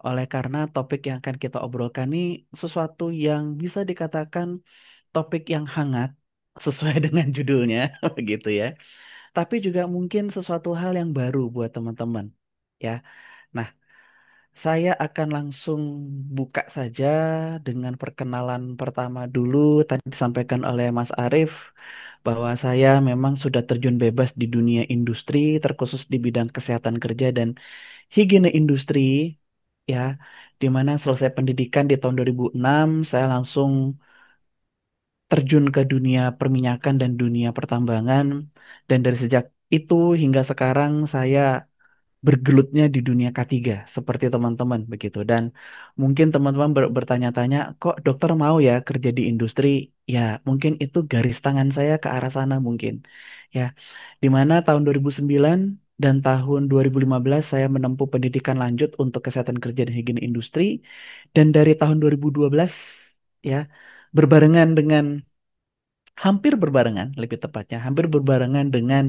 Oleh karena topik yang akan kita obrolkan ini sesuatu yang bisa dikatakan topik yang hangat sesuai dengan judulnya, begitu ya. Tapi juga mungkin sesuatu hal yang baru buat teman-teman, ya. Nah, saya akan langsung buka saja dengan perkenalan pertama dulu. Tadi disampaikan oleh Mas Arief bahwa saya memang sudah terjun bebas di dunia industri, terkhusus di bidang kesehatan kerja dan higiene industri, ya, di mana selesai pendidikan di tahun 2006, saya langsung terjun ke dunia perminyakan dan dunia pertambangan, dan dari sejak itu hingga sekarang saya bergelutnya di dunia K3 seperti teman-teman begitu. Dan mungkin teman-teman bertanya-tanya, kok dokter mau ya kerja di industri? Ya, mungkin itu garis tangan saya ke arah sana mungkin. Ya, di mana tahun 2009 dan tahun 2015 saya menempuh pendidikan lanjut untuk kesehatan kerja dan higiene industri, dan dari tahun 2012, ya, berbarengan dengan hampir berbarengan lebih tepatnya hampir berbarengan dengan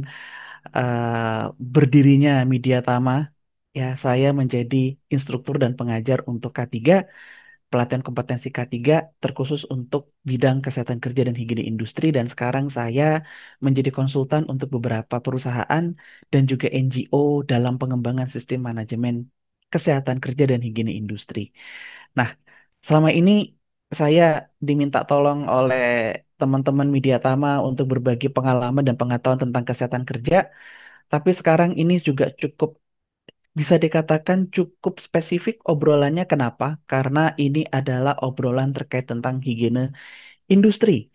berdirinya Mediatama, ya, saya menjadi instruktur dan pengajar untuk K3, pelatihan kompetensi K3 terkhusus untuk bidang kesehatan kerja dan higiene industri, dan sekarang saya menjadi konsultan untuk beberapa perusahaan dan juga NGO dalam pengembangan sistem manajemen kesehatan kerja dan higiene industri. Nah, selama ini saya diminta tolong oleh teman-teman Mediatama untuk berbagi pengalaman dan pengetahuan tentang kesehatan kerja, tapi sekarang ini juga cukup bisa dikatakan cukup spesifik obrolannya. Kenapa? Karena ini adalah obrolan terkait tentang higiene industri.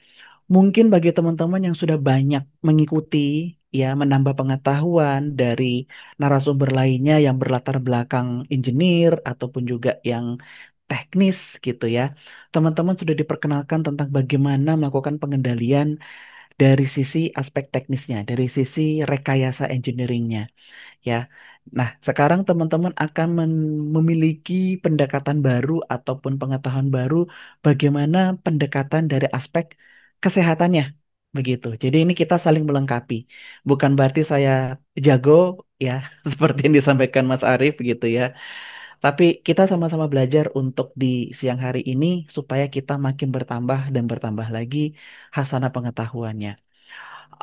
Mungkin bagi teman-teman yang sudah banyak mengikuti, ya, menambah pengetahuan dari narasumber lainnya yang berlatar belakang engineer ataupun juga yang teknis gitu ya. Teman-teman sudah diperkenalkan tentang bagaimana melakukan pengendalian dari sisi aspek teknisnya, dari sisi rekayasa engineeringnya, ya. Nah, sekarang teman-teman akan memiliki pendekatan baru ataupun pengetahuan baru bagaimana pendekatan dari aspek kesehatannya. Begitu. Jadi ini kita saling melengkapi. Bukan berarti saya jago, ya, seperti yang disampaikan Mas Arief gitu ya. Tapi kita sama-sama belajar untuk di siang hari ini supaya kita makin bertambah dan bertambah lagi hasanah pengetahuannya.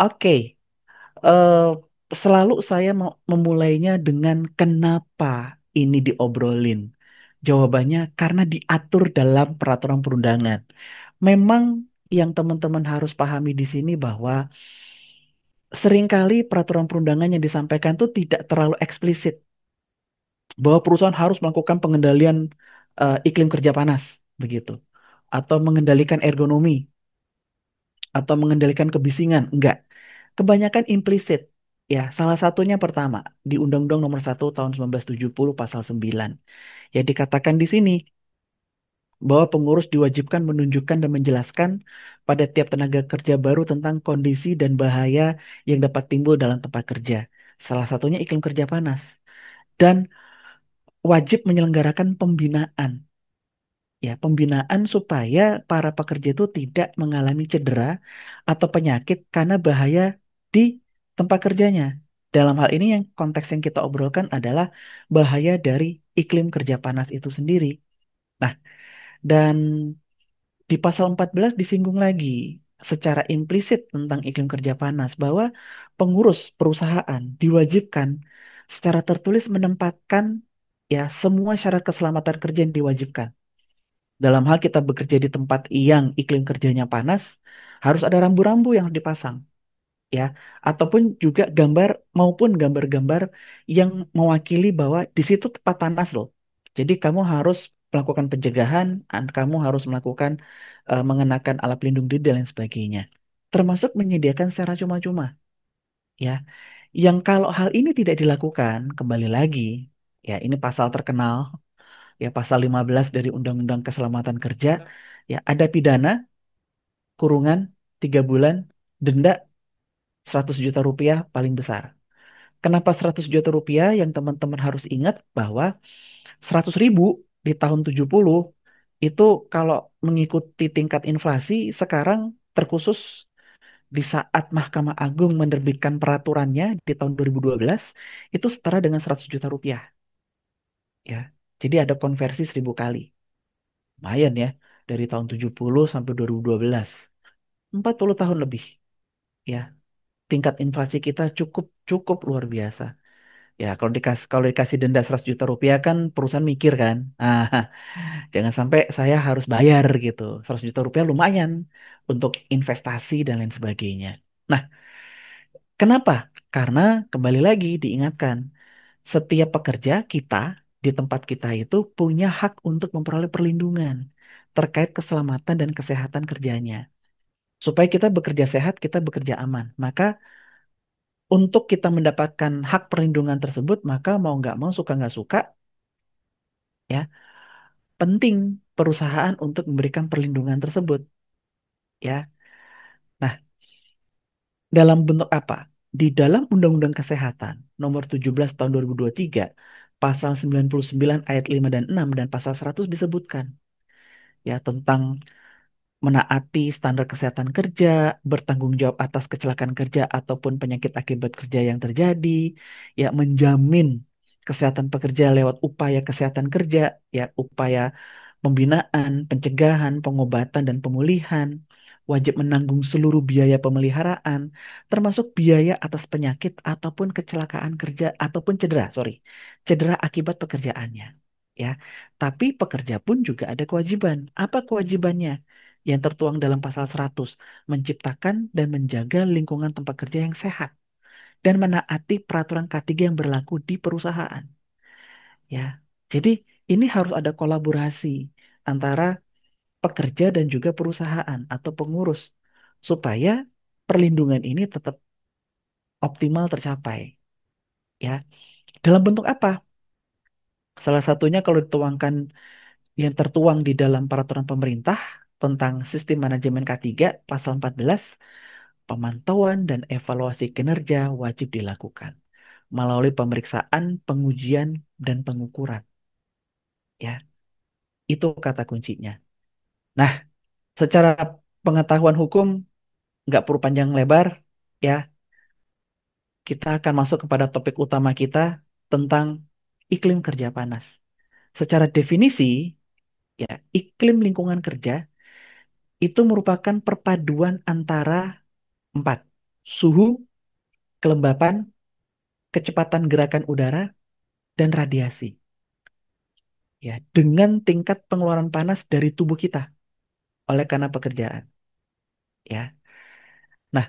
Oke, eh, selalu saya mau memulainya dengan kenapa ini diobrolin. Jawabannya karena diatur dalam peraturan perundangan. Memang yang teman-teman harus pahami di sini bahwa seringkali peraturan perundangan yang disampaikan itu tidak terlalu eksplisit bahwa perusahaan harus melakukan pengendalian iklim kerja panas begitu, atau mengendalikan ergonomi, atau mengendalikan kebisingan. Enggak. Kebanyakan implisit. Ya, salah satunya pertama di Undang-Undang Nomor 1 Tahun 1970 Pasal 9. Ya, dikatakan di sini bahwa pengurus diwajibkan menunjukkan dan menjelaskan pada tiap tenaga kerja baru tentang kondisi dan bahaya yang dapat timbul dalam tempat kerja. Salah satunya iklim kerja panas. Dan wajib menyelenggarakan pembinaan. Ya, pembinaan supaya para pekerja itu tidak mengalami cedera atau penyakit karena bahaya di tempat kerjanya. Dalam hal ini yang konteks yang kita obrolkan adalah bahaya dari iklim kerja panas itu sendiri. Nah, dan di pasal 14 disinggung lagi secara implisit tentang iklim kerja panas bahwa pengurus perusahaan diwajibkan secara tertulis menempatkan, ya, semua syarat keselamatan kerja yang diwajibkan. Dalam hal kita bekerja di tempat yang iklim kerjanya panas, harus ada rambu-rambu yang dipasang, ya, ataupun juga gambar maupun gambar-gambar yang mewakili bahwa di situ tempat panas loh. Jadi kamu harus melakukan pencegahan, kamu harus melakukan mengenakan alat pelindung diri dan lain sebagainya. Termasuk menyediakan secara cuma-cuma, ya. Yang kalau hal ini tidak dilakukan, kembali lagi, ya, ini pasal terkenal, ya, pasal 15 dari Undang-Undang Keselamatan Kerja, ya, ada pidana, kurungan 3 bulan, denda 100 juta rupiah paling besar. Kenapa 100 juta rupiah? Yang teman-teman harus ingat bahwa 100 ribu di tahun 70 itu kalau mengikuti tingkat inflasi sekarang, terkhusus di saat Mahkamah Agung menerbitkan peraturannya di tahun 2012, itu setara dengan 100 juta rupiah, ya. Jadi ada konversi 1000 kali. Lumayan ya, dari tahun 70 sampai 2012. 40 tahun lebih. Ya, tingkat inflasi kita cukup cukup luar biasa. Ya, kalau dikasih denda 100 juta rupiah kan perusahaan mikir kan. Ah, jangan sampai saya harus bayar gitu. 100 juta rupiah lumayan untuk investasi dan lain sebagainya. Nah, kenapa? Karena kembali lagi diingatkan, setiap pekerja kita di tempat kita itu punya hak untuk memperoleh perlindungan terkait keselamatan dan kesehatan kerjanya. Supaya kita bekerja sehat, kita bekerja aman. Maka untuk kita mendapatkan hak perlindungan tersebut, maka mau nggak mau, suka nggak suka, ya penting perusahaan untuk memberikan perlindungan tersebut. Ya, nah, dalam bentuk apa? Di dalam Undang-Undang Kesehatan Nomor 17 Tahun 2023, Pasal 99 ayat 5 dan 6 dan Pasal 100 disebutkan ya tentang menaati standar kesehatan kerja, bertanggung jawab atas kecelakaan kerja ataupun penyakit akibat kerja yang terjadi, ya menjamin kesehatan pekerja lewat upaya kesehatan kerja, ya upaya pembinaan, pencegahan, pengobatan dan pemulihan, wajib menanggung seluruh biaya pemeliharaan, termasuk biaya atas penyakit ataupun kecelakaan kerja ataupun cedera akibat pekerjaannya. Ya, tapi pekerja pun juga ada kewajiban. Apa kewajibannya? Yang tertuang dalam pasal 100, menciptakan dan menjaga lingkungan tempat kerja yang sehat dan menaati peraturan K3 yang berlaku di perusahaan. Ya, jadi ini harus ada kolaborasi antara pekerja dan juga perusahaan atau pengurus supaya perlindungan ini tetap optimal tercapai. Ya, dalam bentuk apa? Salah satunya kalau dituangkan yang tertuang di dalam peraturan pemerintah tentang sistem manajemen K3 pasal 14, pemantauan dan evaluasi kinerja wajib dilakukan melalui pemeriksaan, pengujian, dan pengukuran. Ya, itu kata kuncinya. Nah, secara pengetahuan hukum nggak perlu panjang lebar, ya kita akan masuk kepada topik utama kita tentang iklim kerja panas. Secara definisi, ya iklim lingkungan kerja itu merupakan perpaduan antara empat: suhu, kelembapan, kecepatan gerakan udara, dan radiasi. Ya, dengan tingkat pengeluaran panas dari tubuh kita oleh karena pekerjaan. Ya, nah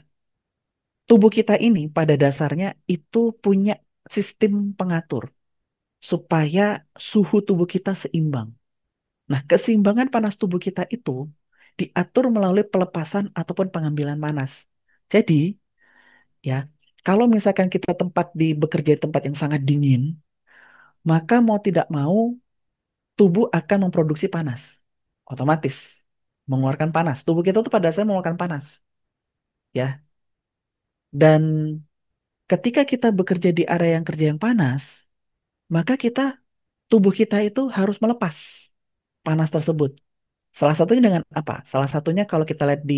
tubuh kita ini pada dasarnya itu punya sistem pengatur supaya suhu tubuh kita seimbang. Nah, keseimbangan panas tubuh kita itu diatur melalui pelepasan ataupun pengambilan panas. Jadi, ya, kalau misalkan kita bekerja di tempat yang sangat dingin, maka mau tidak mau tubuh akan memproduksi panas. Otomatis mengeluarkan panas. Tubuh kita tuh pada dasarnya mengeluarkan panas, ya. Dan ketika kita bekerja di area yang kerja yang panas, maka tubuh kita itu harus melepas panas tersebut. Salah satunya dengan apa? Salah satunya kalau kita lihat di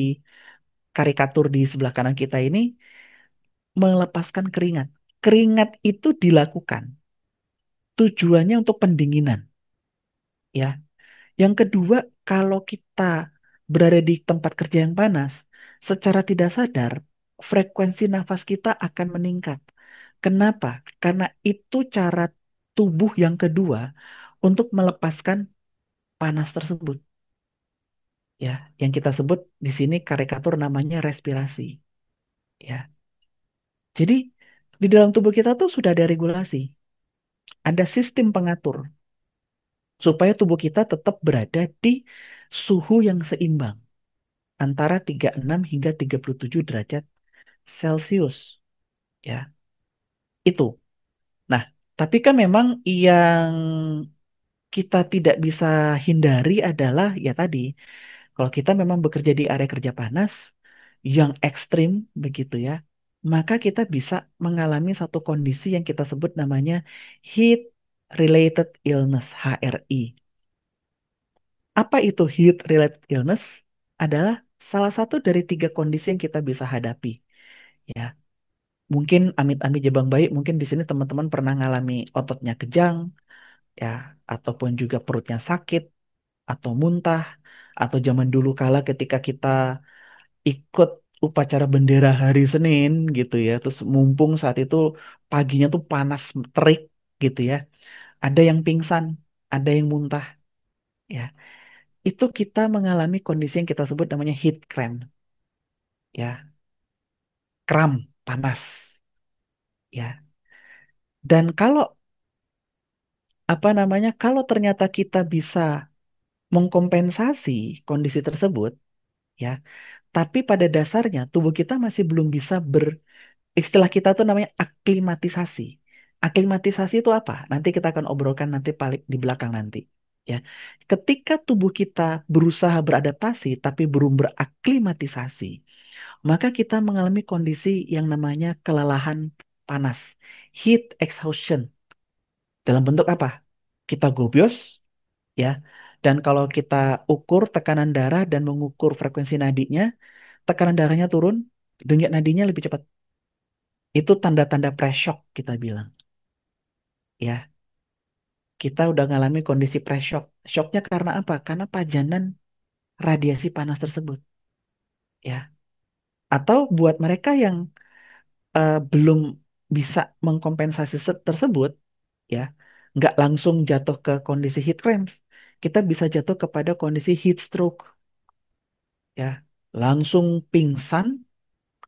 karikatur di sebelah kanan kita ini, melepaskan keringat. Keringat itu dilakukan tujuannya untuk pendinginan, ya. Yang kedua, kalau kita berada di tempat kerja yang panas, secara tidak sadar frekuensi nafas kita akan meningkat. Kenapa? Karena itu cara tubuh yang kedua untuk melepaskan panas tersebut, ya. Yang kita sebut di sini karikatur namanya respirasi, ya. Jadi di dalam tubuh kita tuh sudah ada regulasi, ada sistem pengatur supaya tubuh kita tetap berada di suhu yang seimbang antara 36 hingga 37 derajat Celcius, ya. Itu. Nah, tapi kan memang yang kita tidak bisa hindari adalah ya tadi, kalau kita memang bekerja di area kerja panas yang ekstrim begitu ya, maka kita bisa mengalami satu kondisi yang kita sebut namanya heat related illness, HRI. Apa itu heat related illness? Adalah salah satu dari tiga kondisi yang kita bisa hadapi. Ya, mungkin amit-amit Jabang Bayi, mungkin di sini teman-teman pernah ngalami ototnya kejang, ya, ataupun juga perutnya sakit atau muntah, atau zaman dulu kala ketika kita ikut upacara bendera hari Senin gitu ya, terus mumpung saat itu paginya tuh panas terik gitu ya, ada yang pingsan, ada yang muntah, ya, itu kita mengalami kondisi yang kita sebut namanya heat cramp, ya, kram panas, ya. Dan kalau apa namanya, kalau ternyata kita bisa mengkompensasi kondisi tersebut, ya, tapi pada dasarnya tubuh kita masih belum bisa istilah kita tuh namanya aklimatisasi. Aklimatisasi itu apa? Nanti kita akan obrolkan nanti paling di belakang nanti. Ya, ketika tubuh kita berusaha beradaptasi tapi belum beraklimatisasi, maka kita mengalami kondisi yang namanya kelelahan panas, heat exhaustion. Dalam bentuk apa? Kita gobios, ya. Dan kalau kita ukur tekanan darah dan mengukur frekuensi nadinya, tekanan darahnya turun, denyut nadinya lebih cepat. Itu tanda-tanda pre-shock kita bilang. Ya, kita udah ngalami kondisi pre-shock. Shocknya karena apa? Karena pajanan radiasi panas tersebut. Ya, atau buat mereka yang belum bisa mengkompensasi tersebut, ya, nggak langsung jatuh ke kondisi heat cramps. Kita bisa jatuh kepada kondisi heat stroke. Ya, langsung pingsan,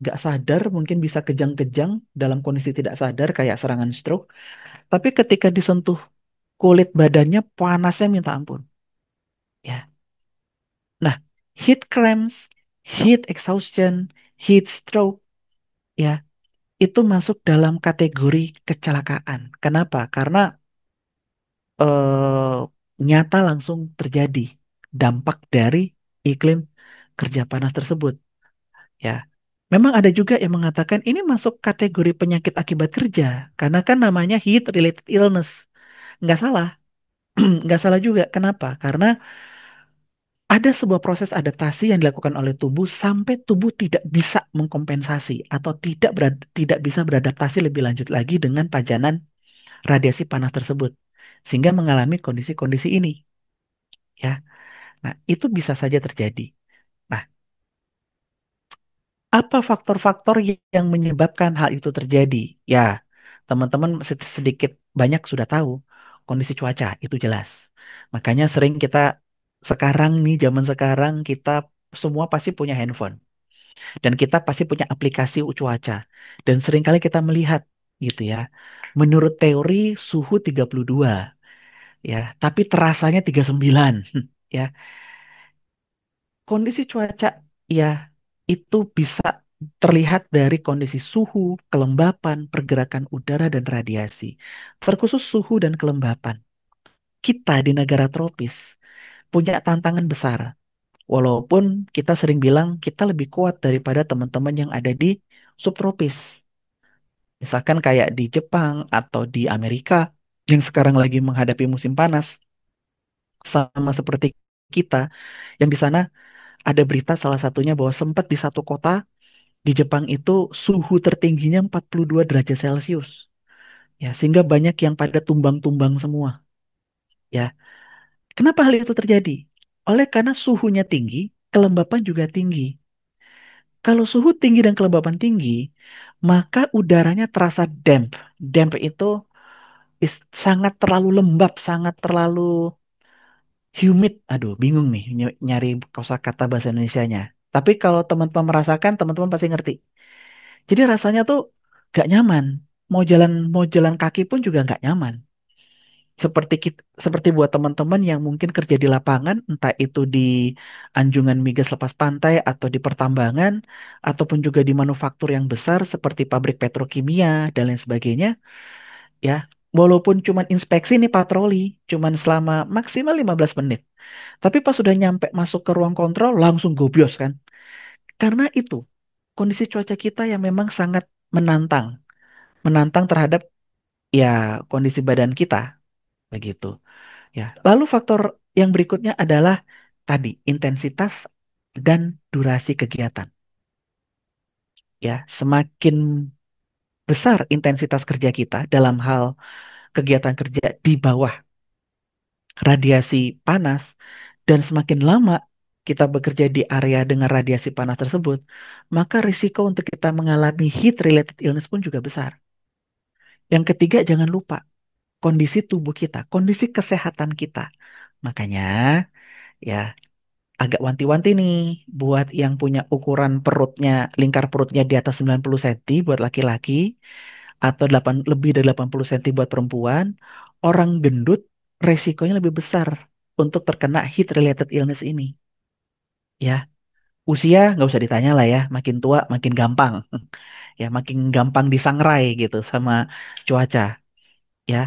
nggak sadar, mungkin bisa kejang-kejang dalam kondisi tidak sadar kayak serangan stroke. Tapi ketika disentuh kulit badannya panasnya minta ampun. Ya. Nah, heat cramps, heat exhaustion, heat stroke, ya, itu masuk dalam kategori kecelakaan. Kenapa? Karena eh, nyata langsung terjadi dampak dari iklim kerja panas tersebut. Ya, memang ada juga yang mengatakan ini masuk kategori penyakit akibat kerja, karena kan namanya heat related illness. Nggak salah, nggak salah juga. Kenapa? Karena ada sebuah proses adaptasi yang dilakukan oleh tubuh sampai tubuh tidak bisa mengkompensasi atau tidak bisa beradaptasi lebih lanjut lagi dengan pajanan radiasi panas tersebut, sehingga mengalami kondisi-kondisi ini, ya. Nah, itu bisa saja terjadi. Nah, apa faktor-faktor yang menyebabkan hal itu terjadi? Ya, teman-teman sedikit banyak sudah tahu kondisi cuaca itu jelas. Makanya sering kita sekarang nih, zaman sekarang kita semua pasti punya handphone. Dan kita pasti punya aplikasi cuaca. Dan seringkali kita melihat gitu ya. Menurut teori suhu 32 ya, tapi terasanya 39 ya. Kondisi cuaca ya itu bisa terlihat dari kondisi suhu, kelembapan, pergerakan udara dan radiasi. Terkhusus suhu dan kelembapan. Kita di negara tropis punya tantangan besar. Walaupun kita sering bilang kita lebih kuat daripada teman-teman yang ada di subtropis. Misalkan kayak di Jepang atau di Amerika yang sekarang lagi menghadapi musim panas, sama seperti kita, yang di sana ada berita salah satunya bahwa sempat di satu kota di Jepang itu suhu tertingginya 42 derajat Celcius. Ya, sehingga banyak yang pada tumbang-tumbang semua. Ya, kenapa hal itu terjadi? Oleh karena suhunya tinggi, kelembapan juga tinggi. Kalau suhu tinggi dan kelembapan tinggi, maka udaranya terasa damp. Damp itu sangat terlalu lembab, sangat terlalu humid. Aduh, bingung nih nyari kosakata bahasa Indonesianya. Tapi kalau teman-teman merasakan, teman-teman pasti ngerti. Jadi rasanya tuh gak nyaman. Mau jalan kaki pun juga gak nyaman. Seperti buat teman-teman yang mungkin kerja di lapangan, entah itu di anjungan migas lepas pantai atau di pertambangan, ataupun juga di manufaktur yang besar seperti pabrik petrokimia dan lain sebagainya, ya. Walaupun cuman inspeksi nih patroli, cuman selama maksimal 15 menit. Tapi pas sudah nyampe masuk ke ruang kontrol langsung gobios kan. Karena itu kondisi cuaca kita yang memang sangat menantang, menantang terhadap ya kondisi badan kita begitu. Ya, lalu faktor yang berikutnya adalah tadi intensitas dan durasi kegiatan. Ya, semakin besar intensitas kerja kita dalam hal kegiatan kerja di bawah. radiasi panas, dan semakin lama kita bekerja di area dengan radiasi panas tersebut, maka risiko untuk kita mengalami heat related illness pun juga besar. Yang ketiga, jangan lupa kondisi tubuh kita, kondisi kesehatan kita. Makanya ya agak wanti-wanti nih buat yang punya ukuran perutnya, lingkar perutnya di atas 90 cm buat laki-laki atau 8, lebih dari 80 cm buat perempuan, orang gendut resikonya lebih besar untuk terkena heat related illness ini. Ya, usia nggak usah ditanya lah ya, makin tua makin gampang. Ya, makin gampang disangrai gitu sama cuaca. Ya,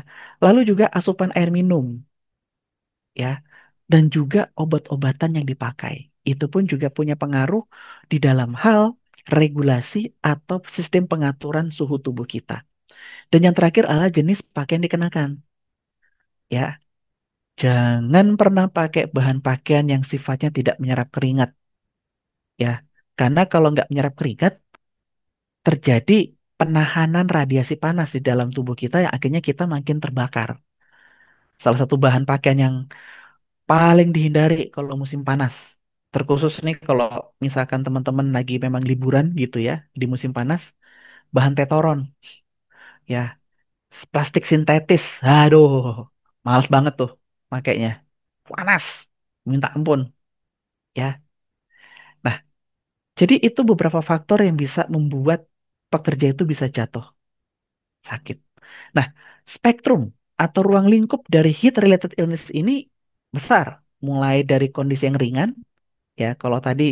lalu juga asupan air minum. Ya, dan juga obat-obatan yang dipakai. Itu pun juga punya pengaruh di dalam hal regulasi atau sistem pengaturan suhu tubuh kita. Dan yang terakhir adalah jenis pakaian dikenakan. Ya, jangan pernah pakai bahan pakaian yang sifatnya tidak menyerap keringat. Ya, karena kalau nggak menyerap keringat, terjadi penahanan radiasi panas di dalam tubuh kita yang akhirnya kita makin terbakar. Salah satu bahan pakaian yang paling dihindari kalau musim panas. Terkhusus nih kalau misalkan teman-teman lagi memang liburan gitu ya di musim panas, bahan tetoron ya, plastik sintetis. Aduh, males banget tuh makainya. Panas, minta ampun ya. Nah, jadi itu beberapa faktor yang bisa membuat pekerja itu bisa jatuh sakit. Nah, spektrum atau ruang lingkup dari heat related illness ini besar, mulai dari kondisi yang ringan. Ya, kalau tadi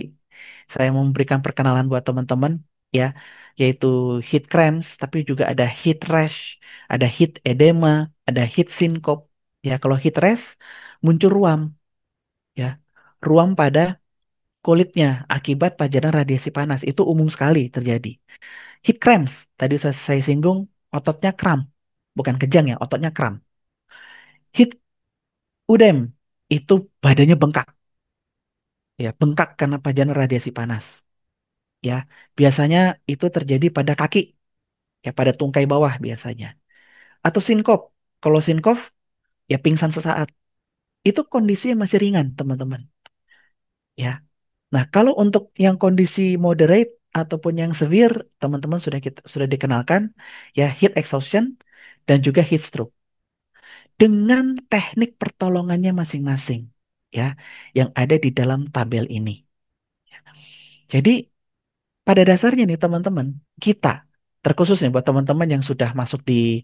saya memberikan perkenalan buat teman-teman ya, yaitu heat cramps, tapi juga ada heat rash, ada heat edema, ada heat syncope. Ya, kalau heat rash muncul ruam ya. Ruam pada kulitnya akibat pajanan radiasi panas itu umum sekali terjadi. Heat cramps, tadi saya singgung ototnya kram, bukan kejang ya, ototnya kram. Heat udem itu badannya bengkak, ya bengkak karena pajanan radiasi panas. Ya, biasanya itu terjadi pada kaki, ya pada tungkai bawah biasanya. Atau sinkop. Kalau sinkop, ya pingsan sesaat. Itu kondisi yang masih ringan, teman-teman. Ya. Nah, kalau untuk yang kondisi moderate ataupun yang severe, teman-teman sudah dikenalkan ya heat exhaustion dan juga heat stroke dengan teknik pertolongannya masing-masing ya yang ada di dalam tabel ini. Jadi pada dasarnya nih teman-teman, kita terkhusus nih buat teman-teman yang sudah masuk di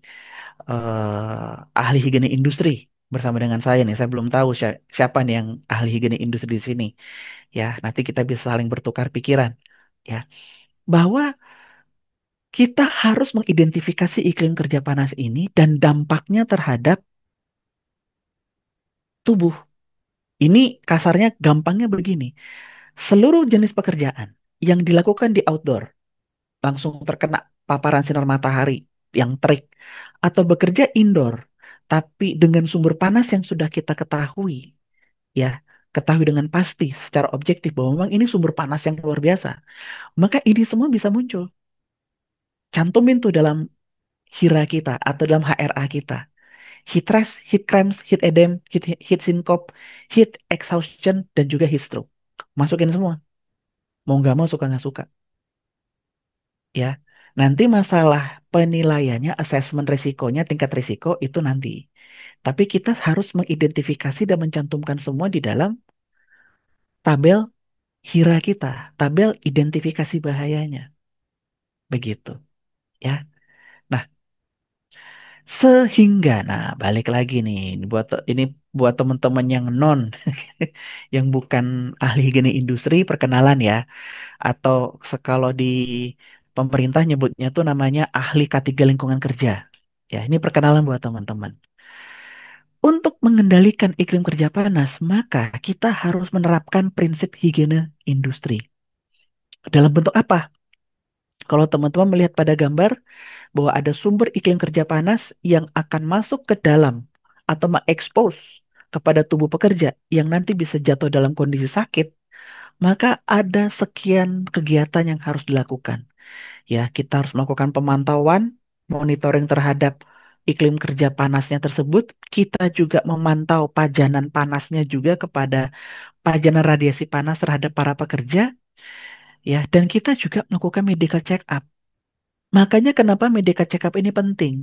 ahli higienik industri bersama dengan saya nih. Saya belum tahu siapa nih yang ahli higienik industri di sini. Ya, nanti kita bisa saling bertukar pikiran. Ya, bahwa kita harus mengidentifikasi iklim kerja panas ini dan dampaknya terhadap tubuh. Ini kasarnya gampangnya begini. Seluruh jenis pekerjaan yang dilakukan di outdoor langsung terkena paparan sinar matahari yang terik atau bekerja indoor tapi dengan sumber panas yang sudah kita ketahui ya ketahui dengan pasti secara objektif bahwa memang ini sumber panas yang luar biasa, maka ini semua bisa muncul. Cantumin tuh dalam HIRA kita atau dalam HRA kita. Heat stress, heat cramps, heat edem, heat syncope, heat exhaustion, dan juga heat stroke. Masukin semua. Mau nggak mau, suka nggak suka. Ya. Nanti masalah penilaiannya, assessment risikonya, tingkat risiko itu nanti. Tapi kita harus mengidentifikasi dan mencantumkan semua di dalam tabel HIRA kita, tabel identifikasi bahayanya. Begitu, ya. Nah, sehingga, nah balik lagi nih, ini buat teman-teman yang non, yang bukan ahli higienik industri, perkenalan ya. Atau kalau di pemerintah nyebutnya tuh namanya ahli K3 lingkungan kerja. Ya, ini perkenalan buat teman-teman. Untuk mengendalikan iklim kerja panas, maka kita harus menerapkan prinsip higiene industri. Dalam bentuk apa? Kalau teman-teman melihat pada gambar bahwa ada sumber iklim kerja panas yang akan masuk ke dalam atau mengekspos kepada tubuh pekerja yang nanti bisa jatuh dalam kondisi sakit, maka ada sekian kegiatan yang harus dilakukan. Ya, kita harus melakukan pemantauan, monitoring terhadap iklim kerja panasnya tersebut, kita juga memantau pajanan panasnya juga kepada pajanan radiasi panas terhadap para pekerja, ya, dan kita juga melakukan medical check up. Makanya kenapa medical check up ini penting.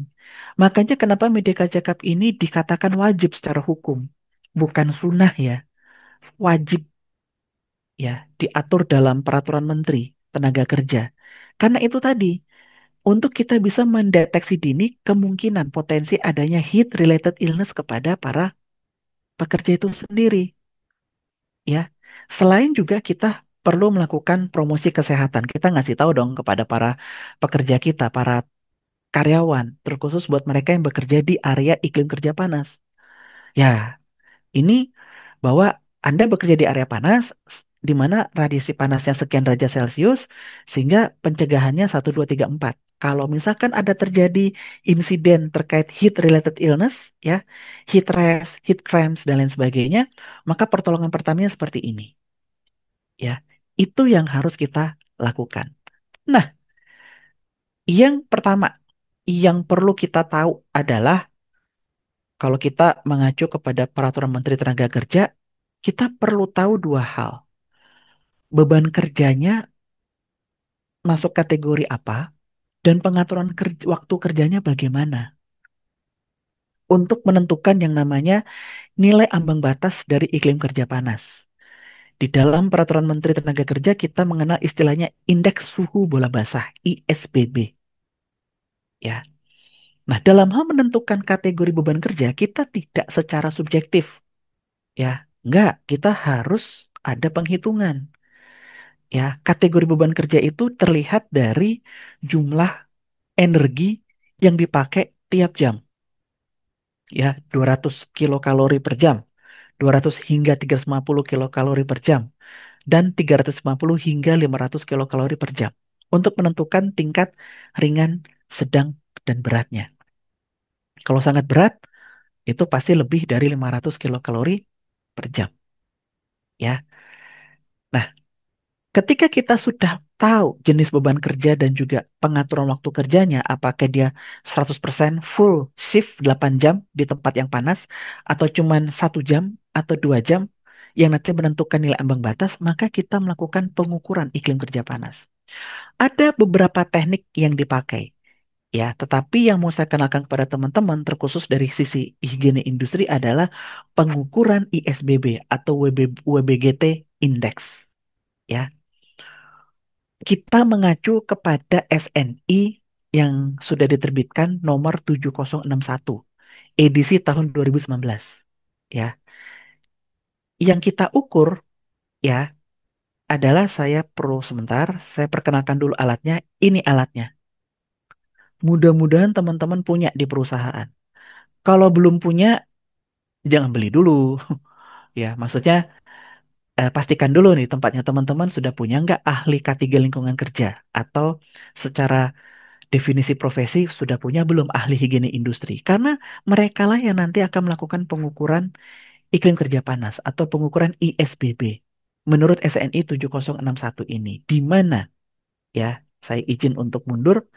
Makanya kenapa medical check up ini dikatakan wajib secara hukum. Bukan sunnah ya, wajib ya, diatur dalam peraturan Menteri Tenaga Kerja. Karena itu tadi, untuk kita bisa mendeteksi dini kemungkinan potensi adanya heat related illness kepada para pekerja itu sendiri, ya. Selain juga kita perlu melakukan promosi kesehatan. Kita ngasih tahu dong kepada para pekerja kita, para karyawan, terkhusus buat mereka yang bekerja di area iklim kerja panas. Ya, ini bahwa Anda bekerja di area panas, di mana radiasi panasnya sekian derajat Celcius, sehingga pencegahannya 1, 2, 3, 4. Kalau misalkan ada terjadi insiden terkait heat related illness, ya, heat rash, heat cramps, dan lain sebagainya, maka pertolongan pertamanya seperti ini, ya. Itu yang harus kita lakukan. Nah, yang pertama yang perlu kita tahu adalah kalau kita mengacu kepada Peraturan Menteri Tenaga Kerja, kita perlu tahu dua hal. Beban kerjanya masuk kategori apa dan pengaturan waktu kerjanya bagaimana untuk menentukan yang namanya nilai ambang batas dari iklim kerja panas. Di dalam Peraturan Menteri Tenaga Kerja kita mengenal istilahnya Indeks Suhu Bola Basah (ISBB). Ya. Nah, dalam hal menentukan kategori beban kerja kita tidak secara subjektif, ya. Enggak, kita harus ada penghitungan. Ya, kategori beban kerja itu terlihat dari jumlah energi yang dipakai tiap jam. Ya, 200 kilokalori per jam, 200 hingga 350 kilokalori per jam, dan 350 hingga 500 kilokalori per jam untuk menentukan tingkat ringan, sedang, dan beratnya. Kalau sangat berat, itu pasti lebih dari 500 kilokalori per jam. Ya. Nah, ketika kita sudah tahu jenis beban kerja dan juga pengaturan waktu kerjanya, apakah dia 100% full shift 8 jam di tempat yang panas, atau cuman 1 jam atau 2 jam, yang nanti menentukan nilai ambang batas, maka kita melakukan pengukuran iklim kerja panas. Ada beberapa teknik yang dipakai, ya, tetapi yang mau saya kenalkan kepada teman-teman, terkhusus dari sisi higiene industri, adalah pengukuran ISBB atau WBGT Index. Ya, kita mengacu kepada SNI yang sudah diterbitkan nomor 7061 edisi tahun 2019. Ya, yang kita ukur, ya, adalah, saya perlu sebentar, saya perkenalkan dulu alatnya. Ini alatnya. Mudah-mudahan teman-teman punya di perusahaan. Kalau belum punya, jangan beli dulu. Ya, maksudnya pastikan dulu nih tempatnya teman-teman sudah punya nggak ahli K3 lingkungan kerja, atau secara definisi profesi sudah punya belum ahli higiene industri. Karena mereka lah yang nanti akan melakukan pengukuran iklim kerja panas atau pengukuran ISBB menurut SNI 7061 ini. Di mana, ya, saya izin untuk mundur,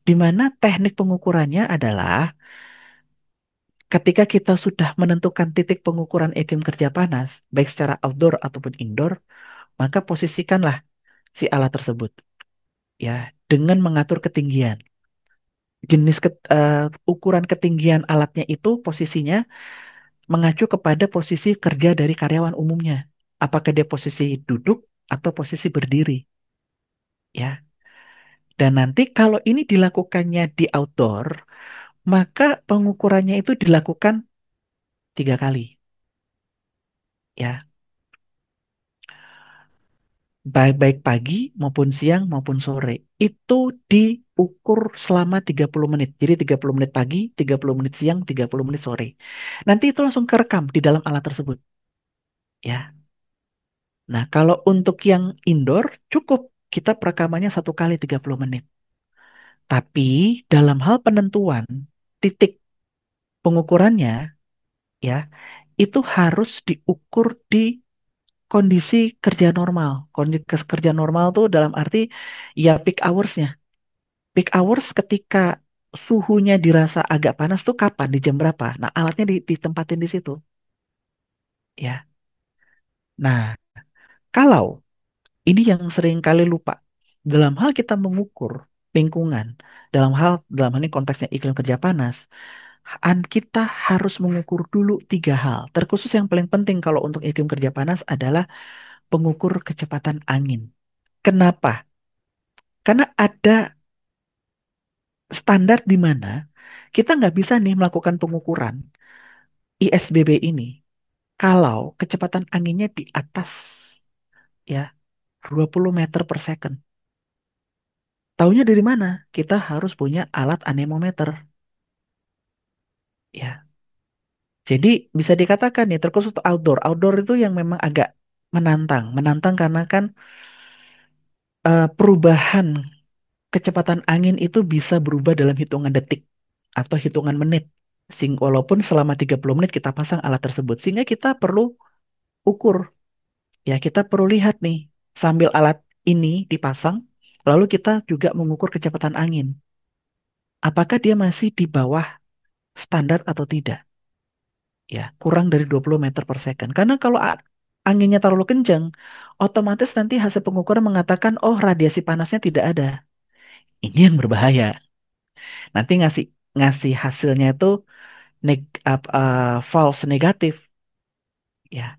di mana teknik pengukurannya adalah ketika kita sudah menentukan titik pengukuran iklim kerja panas, baik secara outdoor ataupun indoor, maka posisikanlah si alat tersebut, ya, dengan mengatur ketinggian. Ukuran ketinggian alatnya itu posisinya mengacu kepada posisi kerja dari karyawan umumnya. Apakah dia posisi duduk atau posisi berdiri, ya. Dan nanti kalau ini dilakukannya di outdoor, maka pengukurannya itu dilakukan 3 kali, ya. Baik-baik pagi maupun siang maupun sore. Itu diukur selama 30 menit. Jadi 30 menit pagi, 30 menit siang, 30 menit sore. Nanti itu langsung kerekam di dalam alat tersebut, ya. Nah, kalau untuk yang indoor cukup kita perekamannya 1 kali 30 menit. Tapi dalam hal penentuan titik pengukurannya, ya, itu harus diukur di kondisi kerja normal. Kondisi kerja normal tuh dalam arti ya peak hours-nya. Peak hours ketika suhunya dirasa agak panas tuh kapan, di jam berapa? Nah, alatnya ditempatin di situ, ya. Nah, kalau ini yang sering kali lupa dalam hal kita mengukur lingkungan, dalam hal ini konteksnya iklim kerja panas, kita harus mengukur dulu tiga hal. Terkhusus yang paling penting kalau untuk iklim kerja panas adalah pengukur kecepatan angin. Kenapa? Karena ada standar di mana kita nggak bisa nih melakukan pengukuran ISBB ini kalau kecepatan anginnya di atas ya 20 meter per second. Taunya dari mana? Kita harus punya alat anemometer. Ya, jadi bisa dikatakan nih terkhusus untuk outdoor. Outdoor itu yang memang agak menantang. Menantang karena kan perubahan kecepatan angin itu bisa berubah dalam hitungan detik atau hitungan menit. Walaupun selama 30 menit kita pasang alat tersebut. Sehingga kita perlu ukur. Ya, kita perlu lihat nih sambil alat ini dipasang, lalu kita juga mengukur kecepatan angin. Apakah dia masih di bawah standar atau tidak? Ya, kurang dari 20 meter per second. Karena kalau anginnya terlalu kencang, otomatis nanti hasil pengukuran mengatakan, oh radiasi panasnya tidak ada. Ini yang berbahaya. Nanti ngasih ngasih hasilnya itu false negatif. Ya.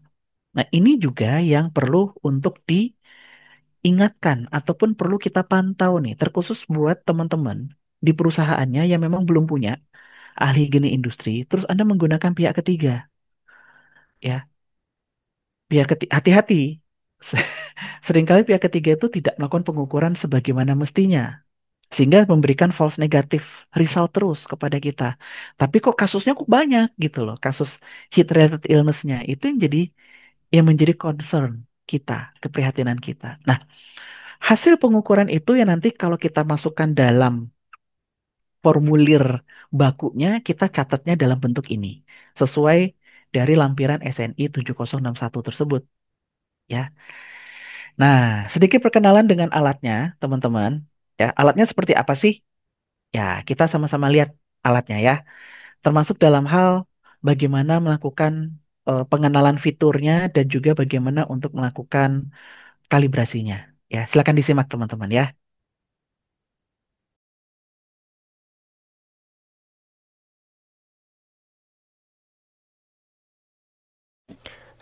Nah, ini juga yang perlu untuk diingatkan ataupun perlu kita pantau nih, terkhusus buat teman-teman di perusahaannya yang memang belum punya ahli gini industri, terus Anda menggunakan pihak ketiga. Ya, hati-hati. Seringkali pihak ketiga itu tidak melakukan pengukuran sebagaimana mestinya, sehingga memberikan false negatif result terus kepada kita. Tapi kok kasusnya kok banyak gitu loh, kasus heat related illness-nya itu yang menjadi concern kita, keprihatinan kita. Nah, hasil pengukuran itu ya nanti kalau kita masukkan dalam formulir bakunya, kita catatnya dalam bentuk ini, sesuai dari lampiran SNI 7061 tersebut. Ya, nah, sedikit perkenalan dengan alatnya, teman-teman. Ya, alatnya seperti apa sih? Ya, kita sama-sama lihat alatnya ya. Termasuk dalam hal bagaimana melakukan pengenalan fiturnya dan juga bagaimana untuk melakukan kalibrasinya. Ya, silakan disimak teman-teman ya.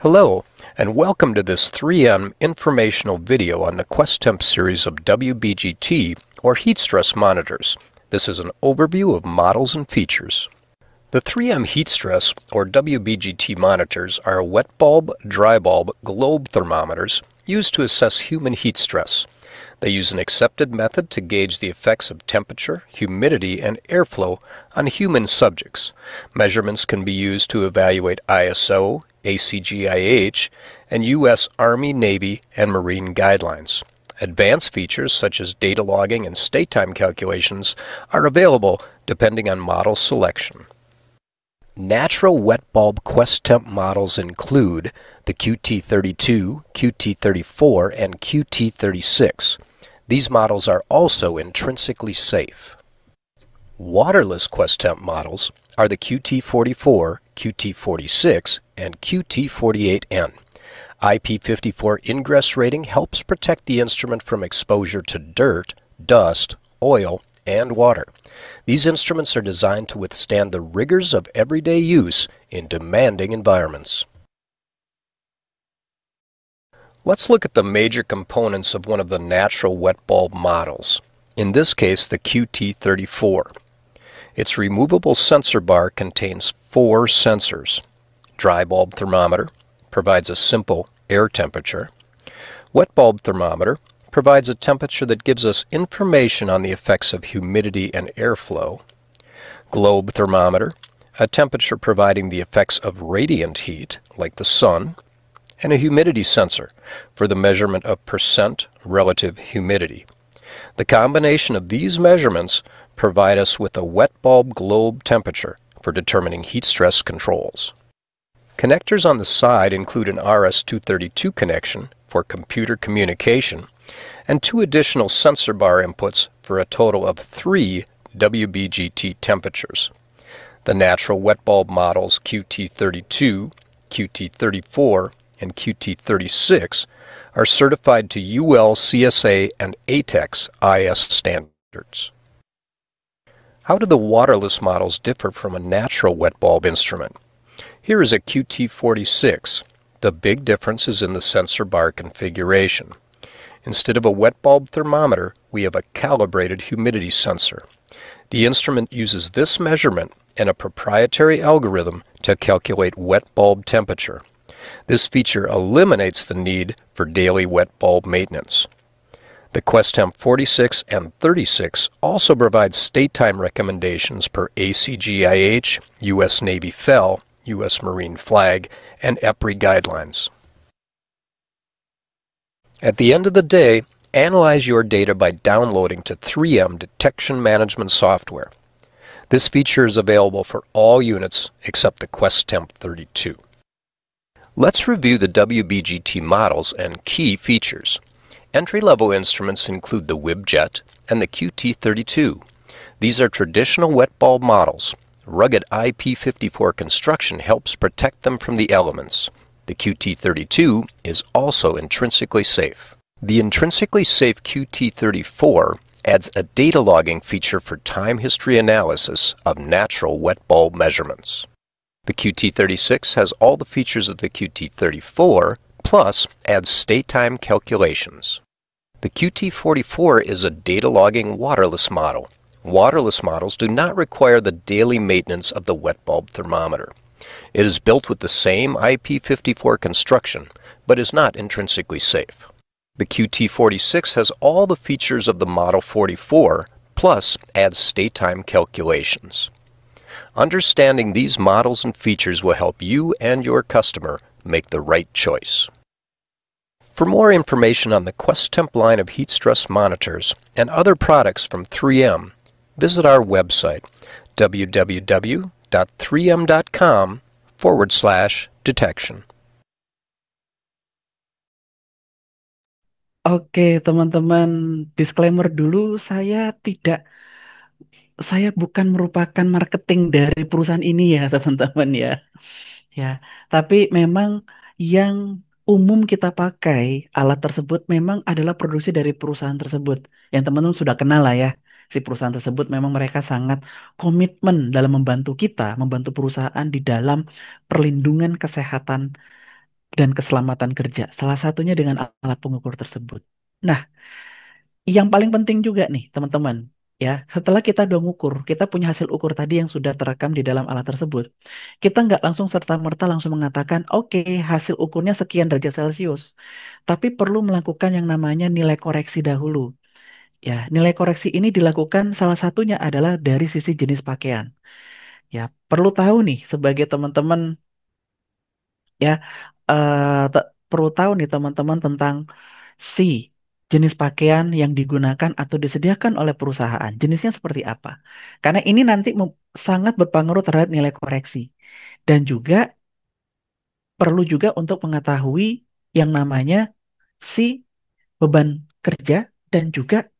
Hello, and welcome to this 3M informational video on the QuestTemp series of WBGT, or heat stress monitors. This is an overview of models and features. The 3M heat stress, or WBGT monitors, are wet bulb, dry bulb, globe thermometers used to assess human heat stress. They use an accepted method to gauge the effects of temperature, humidity, and airflow on human subjects. Measurements can be used to evaluate ISO, ACGIH, and U.S. Army, Navy, and Marine guidelines. Advanced features such as data logging and state time calculations are available depending on model selection. Natural wet bulb QuestTemp models include the QT32, QT34, and QT36. These models are also intrinsically safe. Waterless QuestTemp models are the QT44, QT46, and QT48N. IP54 ingress rating helps protect the instrument from exposure to dirt, dust, oil, and water. These instruments are designed to withstand the rigors of everyday use in demanding environments. Let's look at the major components of one of the natural wet bulb models, in this case the QT34. Its removable sensor bar contains 4 sensors. Dry bulb thermometer provides a simple air temperature. Wet bulb thermometer provides a temperature that gives us information on the effects of humidity and airflow. Globe thermometer, a temperature providing the effects of radiant heat, like the sun, and a humidity sensor for the measurement of percent relative humidity. The combination of these measurements provide us with a wet bulb globe temperature for determining heat stress controls. Connectors on the side include an RS-232 connection for computer communication and 2 additional sensor bar inputs for a total of 3 WBGT temperatures. The natural wet bulb models QT32, QT34, and QT36 are certified to UL CSA and ATEX IS standards. How do the waterless models differ from a natural wet bulb instrument? Here is a QT46. The big difference is in the sensor bar configuration. Instead of a wet bulb thermometer, we have a calibrated humidity sensor. The instrument uses this measurement and a proprietary algorithm to calculate wet bulb temperature. This feature eliminates the need for daily wet bulb maintenance. The QuestTemp 46 and 36 also provide state time recommendations per ACGIH, U.S. Navy FEL, U.S. Marine Flag, and EPRI guidelines. At the end of the day, analyze your data by downloading to 3M Detection Management Software. This feature is available for all units except the QuestTemp 32. Let's review the WBGT models and key features. Entry-level instruments include the WIBJET and the QT32. These are traditional wet bulb models. Rugged IP54 construction helps protect them from the elements. The QT32 is also intrinsically safe. The intrinsically safe QT34 adds a data logging feature for time history analysis of natural wet bulb measurements. The QT36 has all the features of the QT34, plus adds state time calculations. The QT44 is a data logging waterless model. Waterless models do not require the daily maintenance of the wet bulb thermometer. It is built with the same IP54 construction, but is not intrinsically safe. The QT46 has all the features of the Model 44, plus adds state time calculations. Understanding these models and features will help you and your customer make the right choice. For more information on the QuestTemp line of heat stress monitors and other products from 3M, visit our website www.3m.com/detection. Oke, teman-teman, disclaimer dulu, saya bukan merupakan marketing dari perusahaan ini ya, teman-teman ya. Ya, tapi memang yang umum kita pakai alat tersebut memang adalah produksi dari perusahaan tersebut. Yang teman-teman sudah kenal lah ya, si perusahaan tersebut memang mereka sangat komitmen dalam membantu kita, membantu perusahaan di dalam perlindungan kesehatan dan keselamatan kerja. Salah satunya dengan alat pengukur tersebut. Nah, yang paling penting juga nih, teman-teman, ya, setelah kita udah ngukur, kita punya hasil ukur tadi yang sudah terekam di dalam alat tersebut. Kita nggak langsung serta-merta langsung mengatakan, oke, hasil ukurnya sekian derajat Celcius. Tapi perlu melakukan yang namanya nilai koreksi dahulu. Ya, nilai koreksi ini dilakukan salah satunya adalah dari sisi jenis pakaian. Ya, perlu tahu nih sebagai teman-teman ya, perlu tahu nih teman-teman tentang si jenis pakaian yang digunakan atau disediakan oleh perusahaan. Jenisnya seperti apa? Karena ini nanti sangat berpengaruh terhadap nilai koreksi. Dan juga perlu juga untuk mengetahui yang namanya si beban kerja dan juga